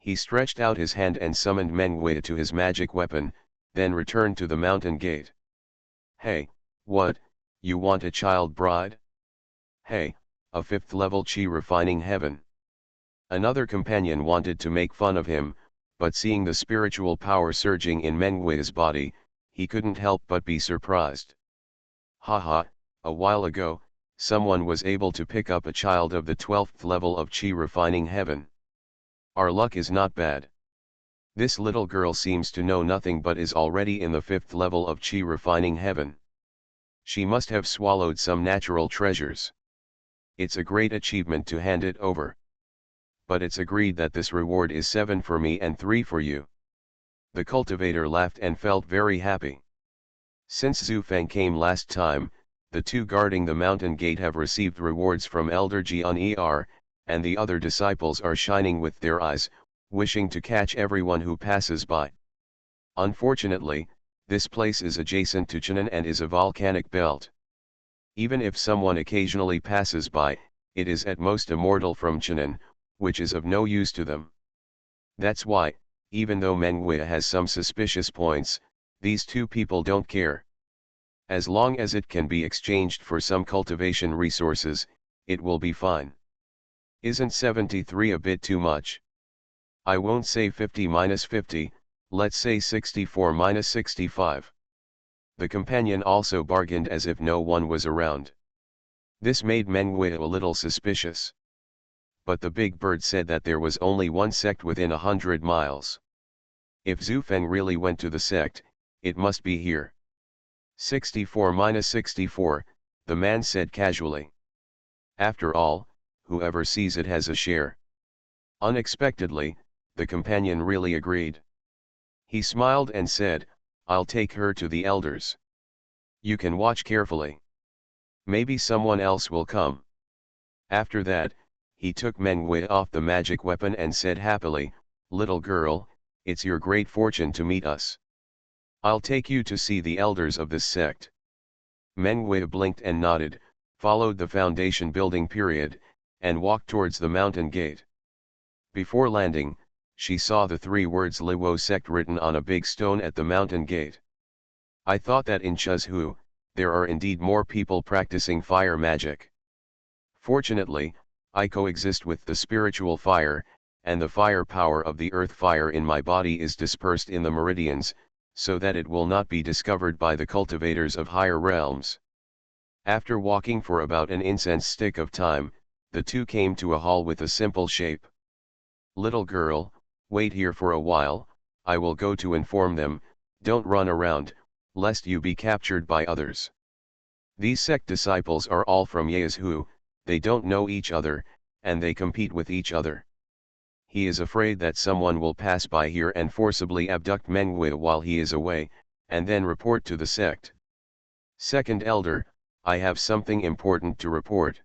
He stretched out his hand and summoned Mengwe to his magic weapon, then returned to the mountain gate. "Hey, what, you want a child bride? Hey, a 5th level chi refining heaven." Another companion wanted to make fun of him, but seeing the spiritual power surging in Mengwe's body, he couldn't help but be surprised. "Haha, a while ago, someone was able to pick up a child of the 12th level of chi refining heaven. Our luck is not bad. This little girl seems to know nothing but is already in the 5th level of chi refining heaven. She must have swallowed some natural treasures. It's a great achievement to hand it over. But it's agreed that this reward is 7 for me and 3 for you." The cultivator laughed and felt very happy. Since Zhu Feng came last time, the two guarding the mountain gate have received rewards from Elder Jian Er, and the other disciples are shining with their eyes, wishing to catch everyone who passes by. Unfortunately, this place is adjacent to Cheng'an and is a volcanic belt. Even if someone occasionally passes by, it is at most immortal from Cheng'an, which is of no use to them. That's why, even though Mengwe has some suspicious points, these two people don't care. As long as it can be exchanged for some cultivation resources, it will be fine. Isn't 73 a bit too much? I won't say 50-50, let's say 64-65. The companion also bargained as if no one was around. This made Mengwe a little suspicious. But the big bird said that there was only one sect within 100 miles. If Zhu Feng really went to the sect, it must be here. 64-64, the man said casually. After all, whoever sees it has a share. Unexpectedly, the companion really agreed. He smiled and said, "I'll take her to the elders. You can watch carefully. Maybe someone else will come." After that, he took Mengwe off the magic weapon and said happily, "Little girl, it's your great fortune to meet us. I'll take you to see the elders of this sect." Mengwe blinked and nodded, followed the foundation building period, and walked towards the mountain gate. Before landing, she saw the 3 words Liwo sect written on a big stone at the mountain gate. "I thought that in Chuzhou, there are indeed more people practicing fire magic. Fortunately, I coexist with the spiritual fire, and the fire power of the earth fire in my body is dispersed in the meridians, so that it will not be discovered by the cultivators of higher realms." After walking for about an incense stick of time, the two came to a hall with a simple shape. "Little girl, wait here for a while, I will go to inform them, don't run around, lest you be captured by others. These sect disciples are all from Yazhu, they don't know each other, and they compete with each other. He is afraid that someone will pass by here and forcibly abduct Mengwe while he is away, and then report to the sect. Second elder, I have something important to report."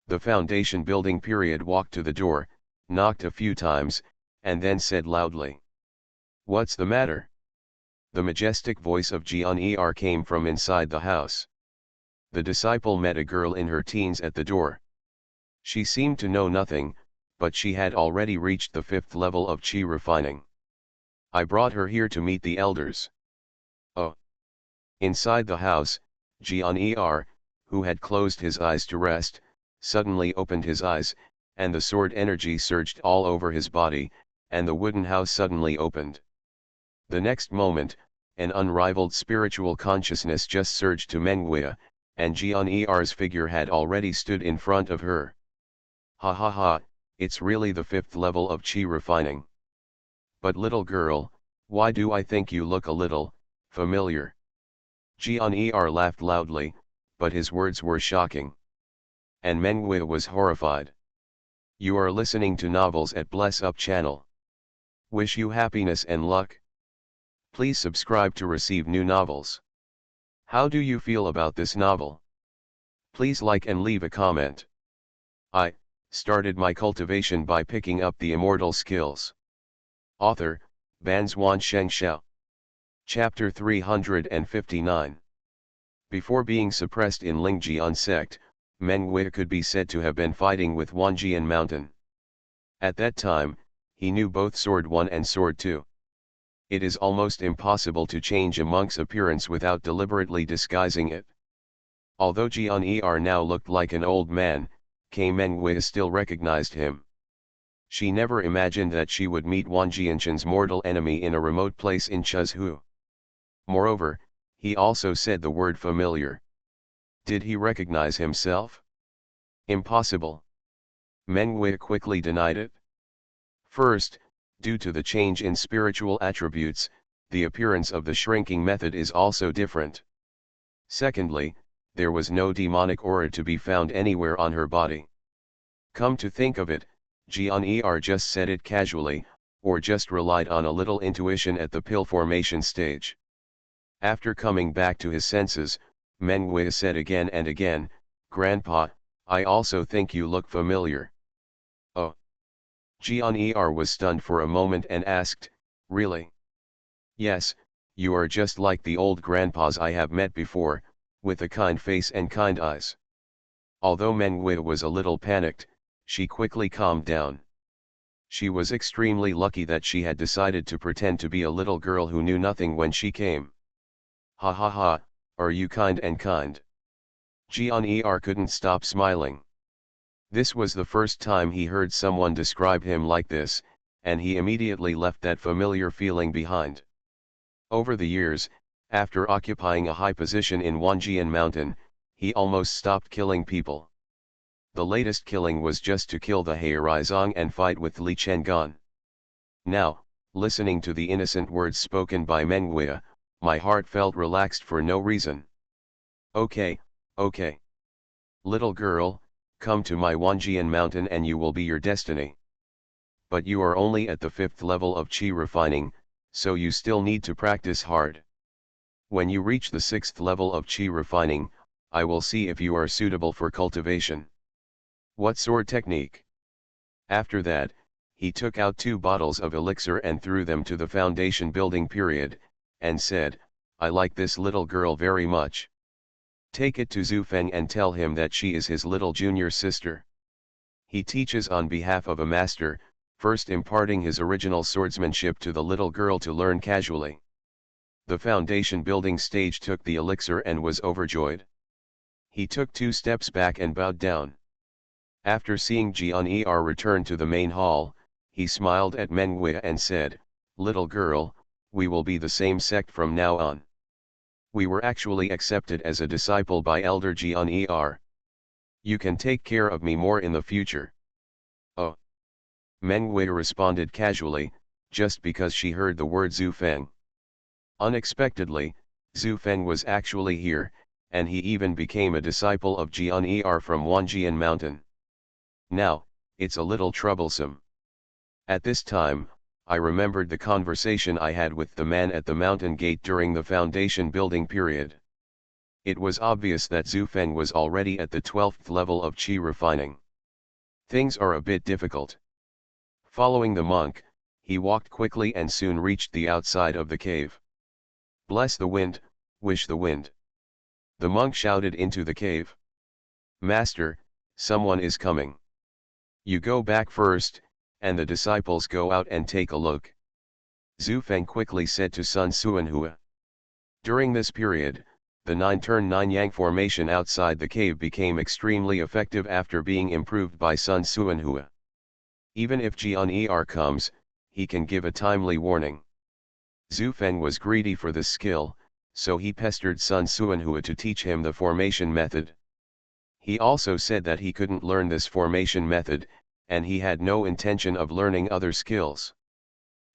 The foundation building period walked to the door, knocked a few times, and then said loudly, "What's the matter?" The majestic voice of Xianxia came from inside the house. The disciple met a girl in her teens at the door. She seemed to know nothing, but she had already reached the 5th level of Qi refining. I brought her here to meet the elders. Oh. Inside the house, Xianxia, who had closed his eyes to rest, suddenly opened his eyes, and the sword energy surged all over his body, and the wooden house suddenly opened. The next moment, an unrivaled spiritual consciousness just surged to Menguia, and Xianxia's figure had already stood in front of her. Ha ha ha, it's really the 5th level of Qi refining. But little girl, why do I think you look a little familiar? Xianxia laughed loudly, but his words were shocking. And Menguia was horrified. You are listening to novels at Bless Up channel. Wish you happiness and luck. Please subscribe to receive new novels. How do you feel about this novel? Please like and leave a comment. I started my cultivation by picking up the immortal skills. Author, Banzuan Xianxia. Chapter 359. Before being suppressed in Lingjian sect, Menguia could be said to have been fighting with Wanjian Mountain. At that time, he knew both Sword 1 and Sword 2. It is almost impossible to change a monk's appearance without deliberately disguising it. Although Xianxia now looked like an old man, Menguia still recognized him. She never imagined that she would meet Wanjianshan's mortal enemy in a remote place in Chuzhu. Moreover, he also said the word familiar. Did he recognize himself? Impossible. Menguia quickly denied it. First, due to the change in spiritual attributes, the appearance of the shrinking method is also different. Secondly, there was no demonic aura to be found anywhere on her body. Come to think of it, Xianxia just said it casually, or just relied on a little intuition at the pill formation stage. After coming back to his senses, Menguia said again and again, Grandpa, I also think you look familiar. Oh. Xianxia was stunned for a moment and asked, really? Yes, you are just like the old grandpas I have met before, with a kind face and kind eyes. Although Menguia was a little panicked, she quickly calmed down. She was extremely lucky that she had decided to pretend to be a little girl who knew nothing when she came. Ha ha ha, are you kind and kind? Xianxia couldn't stop smiling. This was the first time he heard someone describe him like this, and he immediately left that familiar feeling behind. Over the years, after occupying a high position in Wanjian Mountain, he almost stopped killing people. The latest killing was just to kill the Heirizong and fight with Li Chengan. Now, listening to the innocent words spoken by Menguia, my heart felt relaxed for no reason. Okay, okay. Little girl, come to my Wanjian Mountain and you will be your destiny. But you are only at the 5th level of Qi refining, so you still need to practice hard. When you reach the 6th level of Qi refining, I will see if you are suitable for cultivation. What sword technique? After that, he took out 2 bottles of elixir and threw them to the foundation building period, and said, I like this little girl very much. Take it to Zufeng and tell him that she is his little junior sister. He teaches on behalf of a master, first imparting his original swordsmanship to the little girl to learn casually. The foundation building stage took the elixir and was overjoyed. He took 2 steps back and bowed down. After seeing Xianxia return to the main hall, he smiled at Menguia and said, Little girl, we will be the same sect from now on. We were actually accepted as a disciple by Elder Xianxia. You can take care of me more in the future. Oh. Menguia responded casually, just because she heard the word Zufeng. Unexpectedly, Zufeng was actually here, and he even became a disciple of Xianxia from Wanjian Mountain. Now, it's a little troublesome. At this time, I remembered the conversation I had with the man at the mountain gate during the foundation building period. It was obvious that Zufeng was already at the 12th level of Qi refining. Things are a bit difficult. Following the monk, he walked quickly and soon reached the outside of the cave. Bless the wind, wish the wind. The monk shouted into the cave. Master, someone is coming. You go back first, and the disciples go out and take a look. Zhu Feng quickly said to Sun Suanhua. During this period, the 9-turn 9-yang formation outside the cave became extremely effective after being improved by Sun Suanhua. Even if Jian comes, he can give a timely warning. Zhu Feng was greedy for this skill, so he pestered Sun Suanhua to teach him the formation method. He also said that he couldn't learn this formation method, and he had no intention of learning other skills.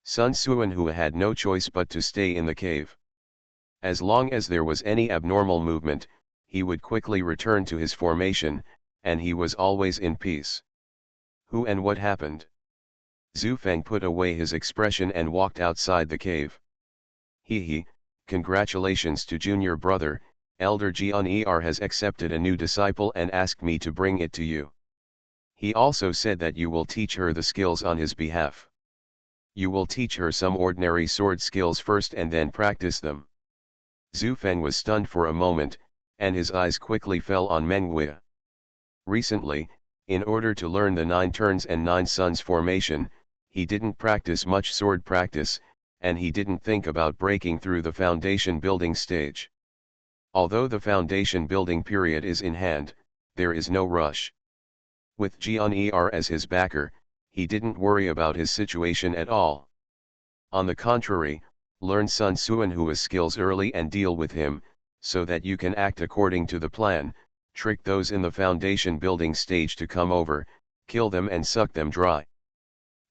Sun Suanhua had no choice but to stay in the cave. As long as there was any abnormal movement, he would quickly return to his formation, and he was always in peace. Who and what happened? Zhu Feng put away his expression and walked outside the cave. He, congratulations to junior brother, Elder Jian has accepted a new disciple and asked me to bring it to you. He also said that you will teach her the skills on his behalf. You will teach her some ordinary sword skills first and then practice them. Zhu Feng was stunned for a moment, and his eyes quickly fell on Mengwei. Recently, in order to learn the 9 turns and 9 suns formation, he didn't practice much sword practice, and he didn't think about breaking through the foundation building stage. Although the foundation building period is in hand, there is no rush. With Jian as his backer, he didn't worry about his situation at all. On the contrary, learn Sun Suanhua's skills early and deal with him, so that you can act according to the plan, trick those in the foundation building stage to come over, kill them and suck them dry.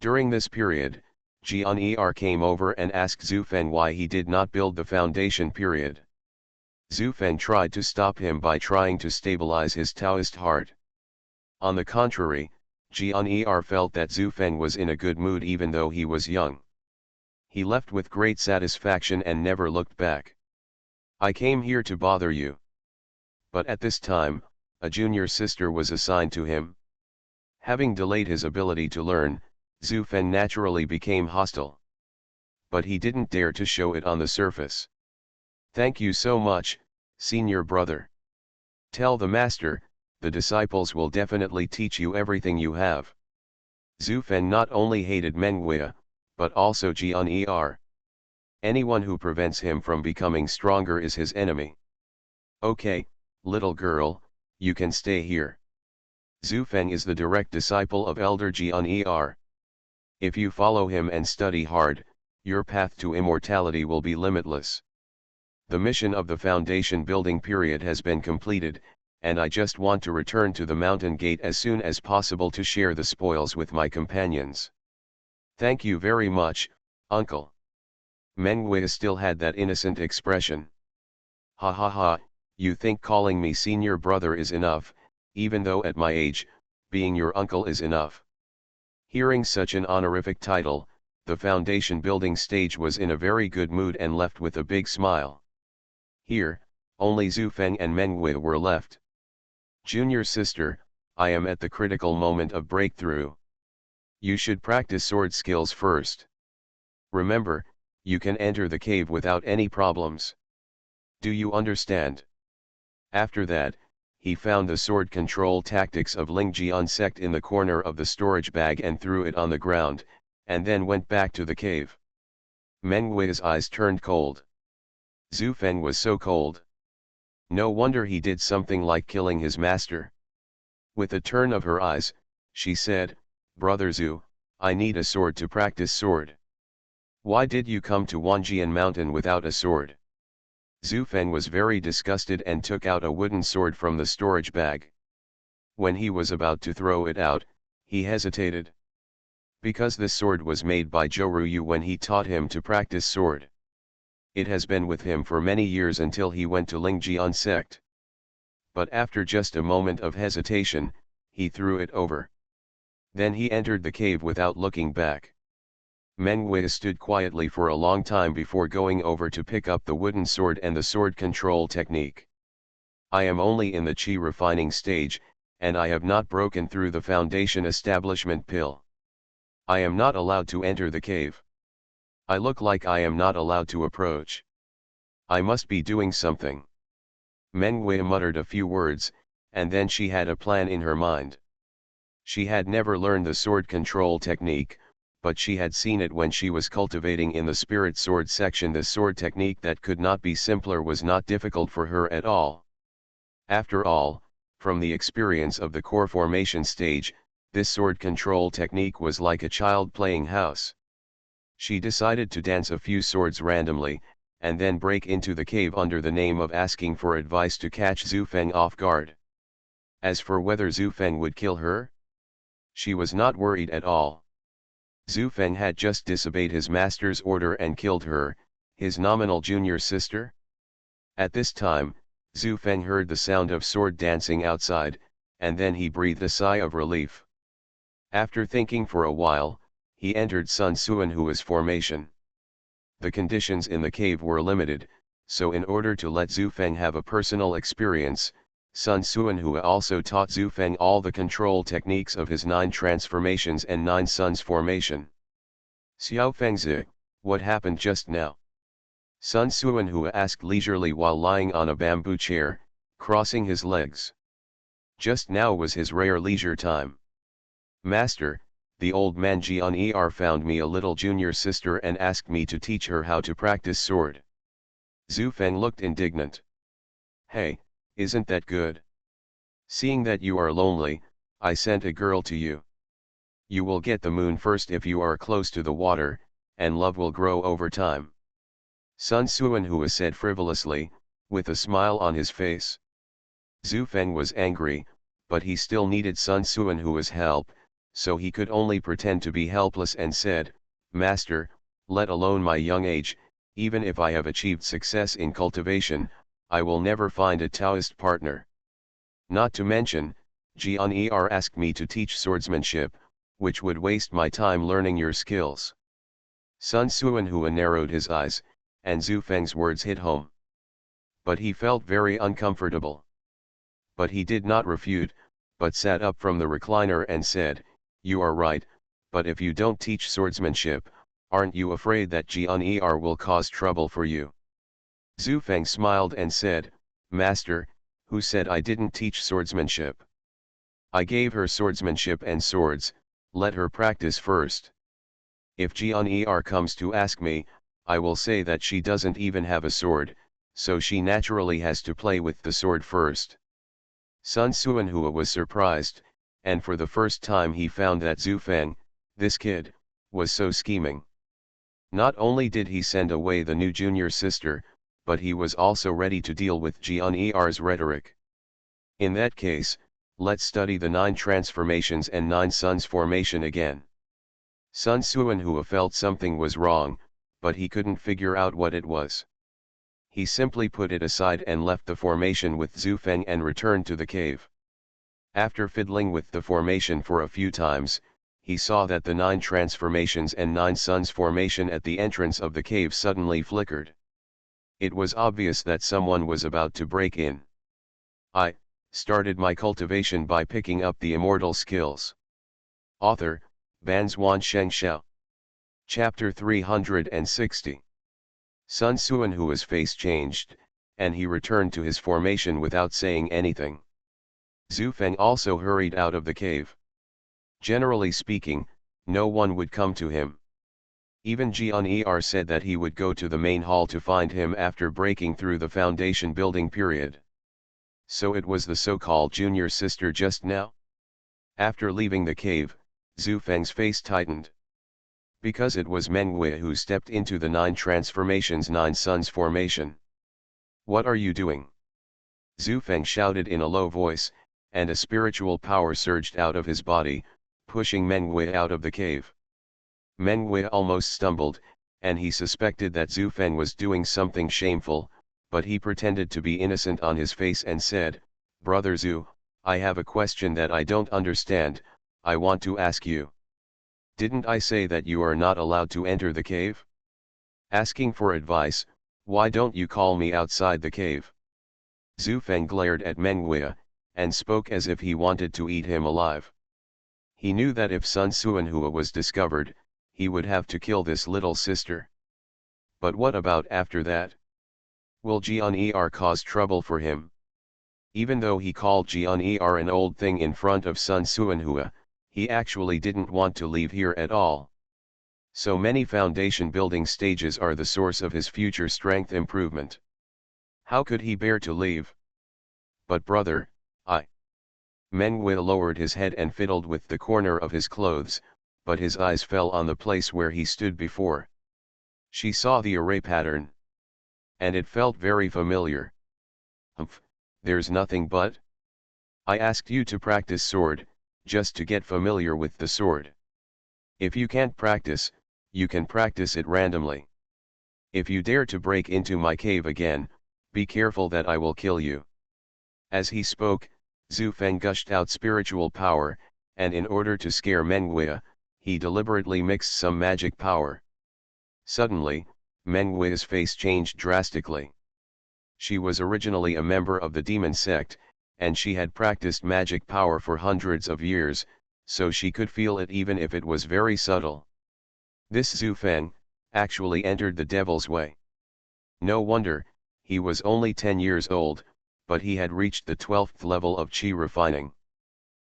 During this period, Jian came over and asked Zhu Feng why he did not build the foundation period. Zhu Feng tried to stop him by trying to stabilize his Taoist heart. On the contrary, Jian felt that Zhu Feng was in a good mood even though he was young. He left with great satisfaction and never looked back. I came here to bother you. But at this time, a junior sister was assigned to him. Having delayed his ability to learn, Zhu Feng naturally became hostile. But he didn't dare to show it on the surface. Thank you so much, senior brother. Tell the master, the disciples will definitely teach you everything you have. Zhu Feng not only hated Mengwei, but also Jian. Anyone who prevents him from becoming stronger is his enemy. Okay, little girl, you can stay here. Zhu Feng is the direct disciple of Elder Jian. If you follow him and study hard, your path to immortality will be limitless. The mission of the foundation building period has been completed, and I just want to return to the mountain gate as soon as possible to share the spoils with my companions. Thank you very much, uncle. Mengwei still had that innocent expression. Ha ha ha, you think calling me senior brother is enough, even though at my age, being your uncle is enough. Hearing such an honorific title, the foundation building stage was in a very good mood and left with a big smile. Here, only Zhu Feng and Mengwei were left. Junior sister, I am at the critical moment of breakthrough. You should practice sword skills first. Remember, you can enter the cave without any problems. Do you understand? After that, he found the sword control tactics of Lingjian sect in the corner of the storage bag and threw it on the ground, and then went back to the cave. Mengwei's eyes turned cold. Zhu Feng was so cold. No wonder he did something like killing his master. With a turn of her eyes, she said, Brother Zhu, I need a sword to practice sword. Why did you come to Wanjian Mountain without a sword? Zhu Feng was very disgusted and took out a wooden sword from the storage bag. When he was about to throw it out, he hesitated. Because this sword was made by Zhou Yu when he taught him to practice sword. It has been with him for many years until he went to Lingjian sect. But after just a moment of hesitation, he threw it over. Then he entered the cave without looking back. Mengwei stood quietly for a long time before going over to pick up the wooden sword and the sword control technique. I am only in the chi refining stage, and I have not broken through the foundation establishment pill. I am not allowed to enter the cave. I look like I am not allowed to approach. I must be doing something. Mengwei muttered a few words, and then she had a plan in her mind. She had never learned the sword control technique, but she had seen it when she was cultivating in the spirit sword section. The sword technique that could not be simpler was not difficult for her at all. After all, from the experience of the core formation stage, this sword control technique was like a child playing house. She decided to dance a few swords randomly, and then break into the cave under the name of asking for advice to catch Zhu Feng off guard. As for whether Zhu Feng would kill her, she was not worried at all. Zhu Feng had just disobeyed his master's order and killed her, his nominal junior sister. At this time, Zhu Feng heard the sound of sword dancing outside, and then he breathed a sigh of relief. After thinking for a while, he entered Sun Suanhua's formation. The conditions in the cave were limited, so in order to let Zhu Feng have a personal experience, Sun Suanhua also taught Zhu Feng all the control techniques of his 9 transformations and 9 suns formation. Xiao Fengzi, what happened just now? Sun Suanhua asked leisurely while lying on a bamboo chair, crossing his legs. Just now was his rare leisure time. Master, the old man Jian found me a little junior sister and asked me to teach her how to practice sword. Zhu Feng looked indignant. Hey, isn't that good? Seeing that you are lonely, I sent a girl to you. You will get the moon first if you are close to the water, and love will grow over time. Sun Suanhua said frivolously, with a smile on his face. Zhu Feng was angry, but he still needed Sun Suanhua's help, so he could only pretend to be helpless and said, Master, let alone my young age, even if I have achieved success in cultivation, I will never find a Taoist partner. Not to mention, Jian asked me to teach swordsmanship, which would waste my time learning your skills. Sun Suanhua narrowed his eyes, and Zhu Feng's words hit home. But he felt very uncomfortable. But he did not refute, but sat up from the recliner and said, You are right, but if you don't teach swordsmanship, aren't you afraid that Jian will cause trouble for you? Zhu Feng smiled and said, Master, who said I didn't teach swordsmanship? I gave her swordsmanship and swords, let her practice first. If Jian comes to ask me, I will say that she doesn't even have a sword, so she naturally has to play with the sword first. Sun Suanhua was surprised, and for the first time he found that Zhu Feng, this kid, was so scheming. Not only did he send away the new junior sister, but he was also ready to deal with Jian rhetoric. In that case, let's study the 9 transformations and 9 suns formation again. Sun Suanhua felt something was wrong, but he couldn't figure out what it was. He simply put it aside and left the formation with Zhu Feng and returned to the cave. After fiddling with the formation for a few times, he saw that the 9 transformations and 9 suns formation at the entrance of the cave suddenly flickered. It was obvious that someone was about to break in. I started my cultivation by picking up the immortal skills. Author, Banzhuan Xianxia. Chapter 360. Sun Suanhua's face changed, and he returned to his formation without saying anything. Zhu Feng also hurried out of the cave. Generally speaking, no one would come to him. Even Jian said that he would go to the main hall to find him after breaking through the foundation building period. So it was the so-called junior sister just now? After leaving the cave, Zhu Feng's face tightened. Because it was Mengwei who stepped into the 9 transformations 9 suns formation. What are you doing? Zhu Feng shouted in a low voice, and a spiritual power surged out of his body, pushing Mengwei out of the cave. Mengwei almost stumbled, and he suspected that Zhu Feng was doing something shameful, but he pretended to be innocent on his face and said, Brother Zhu, I have a question that I don't understand, I want to ask you. Didn't I say that you are not allowed to enter the cave? Asking for advice, why don't you call me outside the cave? Zhu Feng glared at Mengwei, and spoke as if he wanted to eat him alive. He knew that if Sun Suanhua was discovered, he would have to kill this little sister. But what about after that? Will Xianxia cause trouble for him? Even though he called Xianxia an old thing in front of Sun Xuanhua, he actually didn't want to leave here at all. So many foundation building stages are the source of his future strength improvement. How could he bear to leave? But brother, Menghui lowered his head and fiddled with the corner of his clothes, but his eyes fell on the place where he stood before. She saw the array pattern. And it felt very familiar. Humph, there's nothing but. I asked you to practice sword, just to get familiar with the sword. If you can't practice, you can practice it randomly. If you dare to break into my cave again, be careful that I will kill you. As he spoke, Zhu Feng gushed out spiritual power, and in order to scare Menghui, he deliberately mixed some magic power. Suddenly, Menghui's face changed drastically. She was originally a member of the demon sect, and she had practiced magic power for hundreds of years, so she could feel it even if it was very subtle. This Zhu Feng actually entered the devil's way. No wonder, he was only 10 years old, but he had reached the 12th level of qi refining.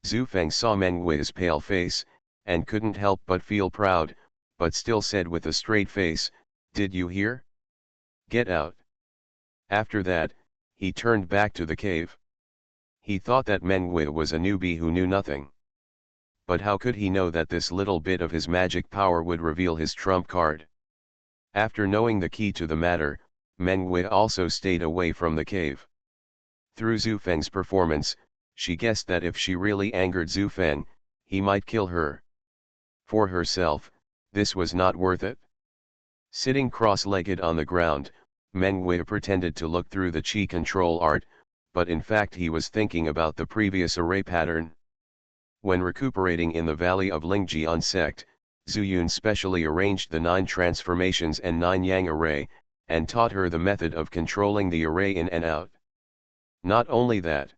Zhu Feng saw Menghui's pale face, and couldn't help but feel proud, but still said with a straight face, "Did you hear? Get out." After that, he turned back to the cave. He thought that Menghui was a newbie who knew nothing. But how could he know that this little bit of his magic power would reveal his trump card? After knowing the key to the matter, Menghui also stayed away from the cave. Through Zhu Feng's performance, she guessed that if she really angered Zhu Feng, he might kill her. For herself, this was not worth it. Sitting cross-legged on the ground, Menghui pretended to look through the qi control art, but in fact he was thinking about the previous array pattern. When recuperating in the valley of Lingjian sect, Zhu Yun specially arranged the 9 transformations and 9 yang array, and taught her the method of controlling the array in and out. Not only that.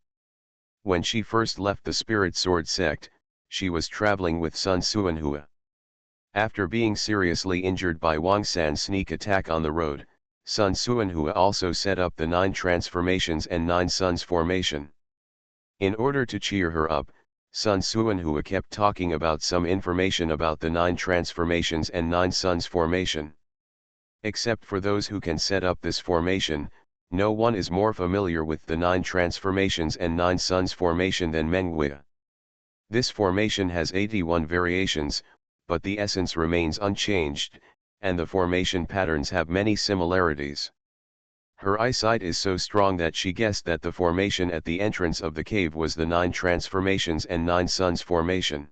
When she first left the Spirit Sword sect, she was traveling with Sun Xuanhua. After being seriously injured by Wang San's sneak attack on the road, Sun Xuanhua also set up the 9 transformations and 9 suns formation. In order to cheer her up, Sun Xuanhua kept talking about some information about the 9 transformations and 9 suns formation. Except for those who can set up this formation, no one is more familiar with the 9 transformations and 9 suns formation than Menghui. This formation has 81 variations, but the essence remains unchanged, and the formation patterns have many similarities. Her eyesight is so strong that she guessed that the formation at the entrance of the cave was the 9 transformations and 9 suns formation.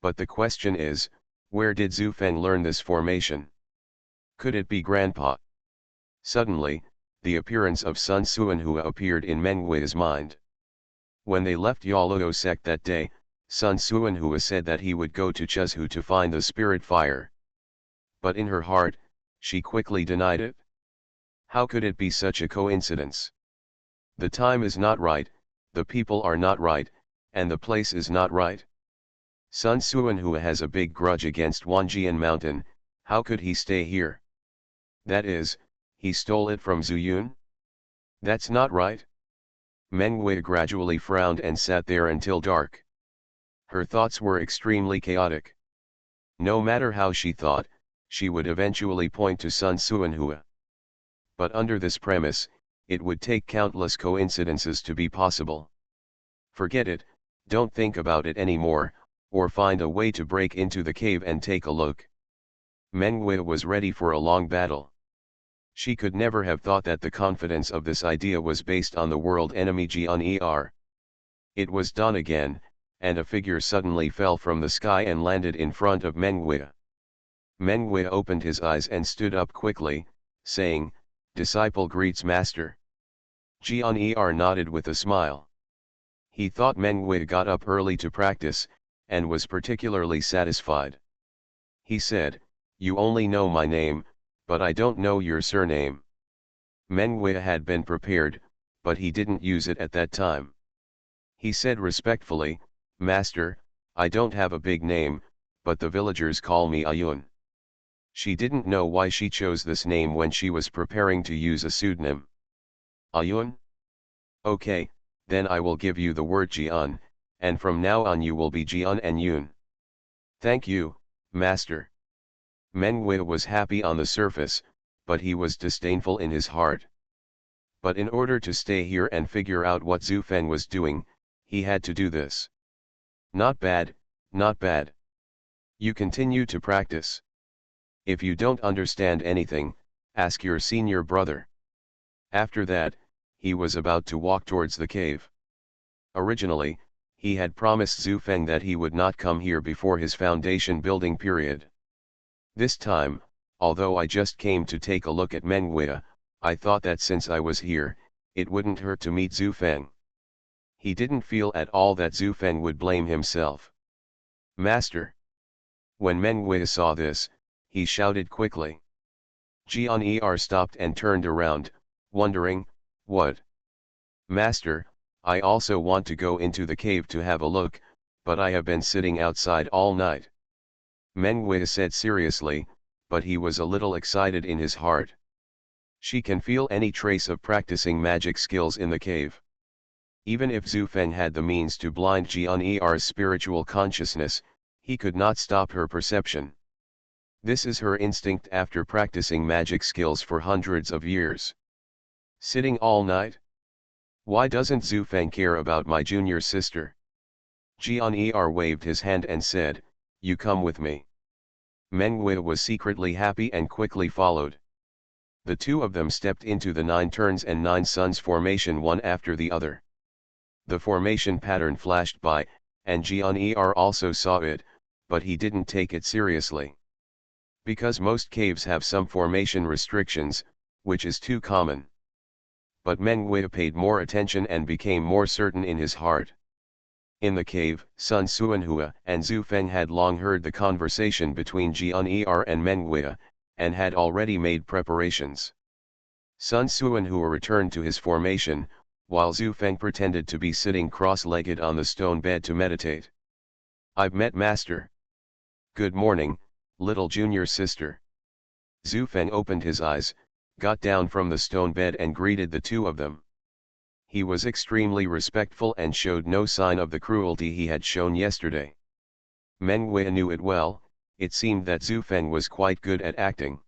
But the question is, where did Zhu Feng learn this formation? Could it be Grandpa? Suddenly, the appearance of Sun Xuanhua appeared in Menghui's mind. When they left Yaluo sect that day, Sun Xuanhua said that he would go to Chuzhu to find the spirit fire. But in her heart, she quickly denied it. How could it be such a coincidence? The time is not right, the people are not right, and the place is not right. Sun Xuanhua has a big grudge against Wanjian Mountain, how could he stay here? That is, he stole it from Zhu Yun? That's not right. Menghui gradually frowned and sat there until dark. Her thoughts were extremely chaotic. No matter how she thought, she would eventually point to Sun Xuanhua. But under this premise, it would take countless coincidences to be possible. Forget it, don't think about it anymore, or find a way to break into the cave and take a look. Menghui was ready for a long battle. She could never have thought that the confidence of this idea was based on the world enemy Xianxia. It was done again, and a figure suddenly fell from the sky and landed in front of Menghui. Menghui opened his eyes and stood up quickly, saying, "Disciple greets master." Xianxia nodded with a smile. He thought Menghui got up early to practice, and was particularly satisfied. He said, "You only know my name, but I don't know your surname." Menghui had been prepared, but he didn't use it at that time. He said respectfully, "Master, I don't have a big name, but the villagers call me Ayun." She didn't know why she chose this name when she was preparing to use a pseudonym. Ayun? Okay, then I will give you the word Jian, and from now on you will be Jian and Yun. Thank you, master. Mengwei was happy on the surface, but he was disdainful in his heart. But in order to stay here and figure out what Zhu Feng was doing, he had to do this. Not bad, not bad. You continue to practice. If you don't understand anything, ask your senior brother. After that, he was about to walk towards the cave. Originally, he had promised Zhu Feng that he would not come here before his foundation building period. This time, although I just came to take a look at Mengwei, I thought that since I was here, it wouldn't hurt to meet Zhu Feng. He didn't feel at all that Zhu Feng would blame himself. Master! When Mengwei saw this, he shouted quickly. Jian stopped and turned around, wondering, what? Master, I also want to go into the cave to have a look, but I have been sitting outside all night. Mengwei said seriously, but he was a little excited in his heart. She can feel any trace of practicing magic skills in the cave. Even if Zhu Feng had the means to blind Jian's spiritual consciousness, he could not stop her perception. This is her instinct after practicing magic skills for hundreds of years. Sitting all night? Why doesn't Zhu Feng care about my junior sister? Jian waved his hand and said, you come with me. Mengwei was secretly happy and quickly followed. The two of them stepped into the 9 turns and 9 suns formation one after the other. The formation pattern flashed by, and Jian also saw it, but he didn't take it seriously. Because most caves have some formation restrictions, which is too common. But Mengwei paid more attention and became more certain in his heart. In the cave, Sun Xuanhua and Zhu Feng had long heard the conversation between Jian and Mengwei, and had already made preparations. Sun Xuanhua returned to his formation, while Zhu Feng pretended to be sitting cross-legged on the stone bed to meditate. I've met Master. Good morning, little junior sister. Zhu Feng opened his eyes, got down from the stone bed and greeted the two of them. He was extremely respectful and showed no sign of the cruelty he had shown yesterday. Mengwei knew it well, it seemed that Zhu Feng was quite good at acting.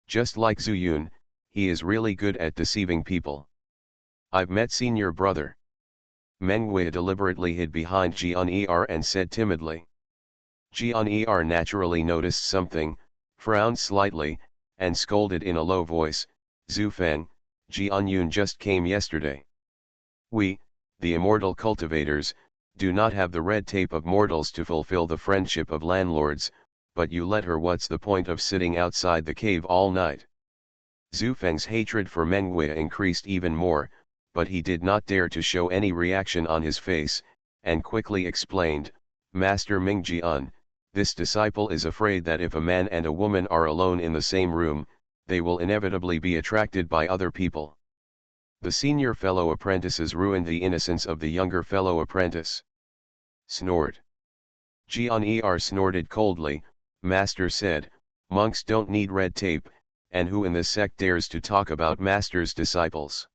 Just like Zhu Yun, he is really good at deceiving people. I've met senior brother. Mengwei deliberately hid behind Jian and said timidly. Jian naturally noticed something, frowned slightly, and scolded in a low voice, Zhu Feng, Jian Yun just came yesterday. We, the immortal cultivators, do not have the red tape of mortals to fulfill the friendship of landlords, but you let her. What's the point of sitting outside the cave all night? Zhu Feng's hatred for Mengwei increased even more, but he did not dare to show any reaction on his face, and quickly explained, Master Ming Jian, this disciple is afraid that if a man and a woman are alone in the same room, they will inevitably be attracted by other people. The senior fellow apprentices ruined the innocence of the younger fellow apprentice. Snort. Jian snorted coldly, Master said, monks don't need red tape, and who in this sect dares to talk about Master's disciples?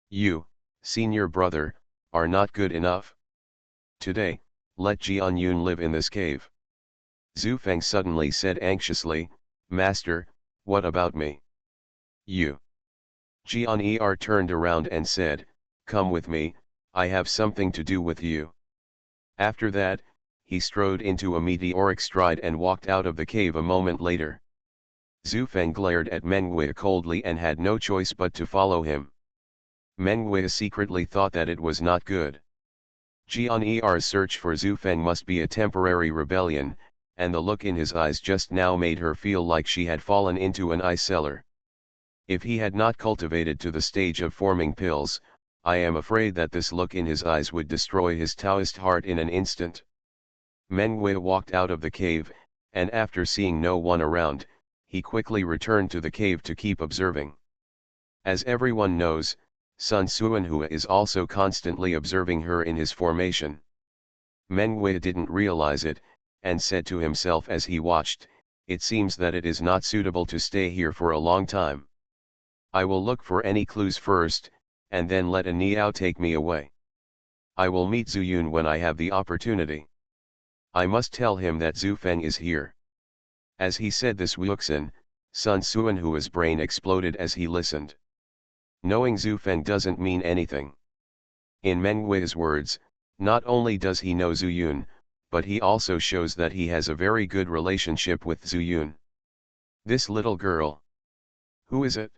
You, senior brother, are not good enough. Today, let Jian Yun live in this cave. Zhu Feng suddenly said anxiously, Master, what about me? You. Jian turned around and said, come with me, I have something to do with you. After that, he strode into a meteoric stride and walked out of the cave a moment later. Zhu Feng glared at Mengwei coldly and had no choice but to follow him. Mengwei secretly thought that it was not good. Jian's search for Zhu Feng must be a temporary rebellion, and the look in his eyes just now made her feel like she had fallen into an ice cellar. If he had not cultivated to the stage of forming pills, I am afraid that this look in his eyes would destroy his Taoist heart in an instant. Mengwei walked out of the cave, and after seeing no one around, he quickly returned to the cave to keep observing. As everyone knows, Sun Xuanhua is also constantly observing her in his formation. Mengwei didn't realize it, and said to himself as he watched, it seems that it is not suitable to stay here for a long time. I will look for any clues first, and then let Niao take me away. I will meet Zhu Yun when I have the opportunity. I must tell him that Zhu Feng is here. As he said this, Wuxin, Sun Suanhua's brain exploded as he listened. Knowing Zhu Feng doesn't mean anything. In Meng Wei's words, not only does he know Zhu Yun, but he also shows that he has a very good relationship with Zhu Yun. This little girl. Who is it?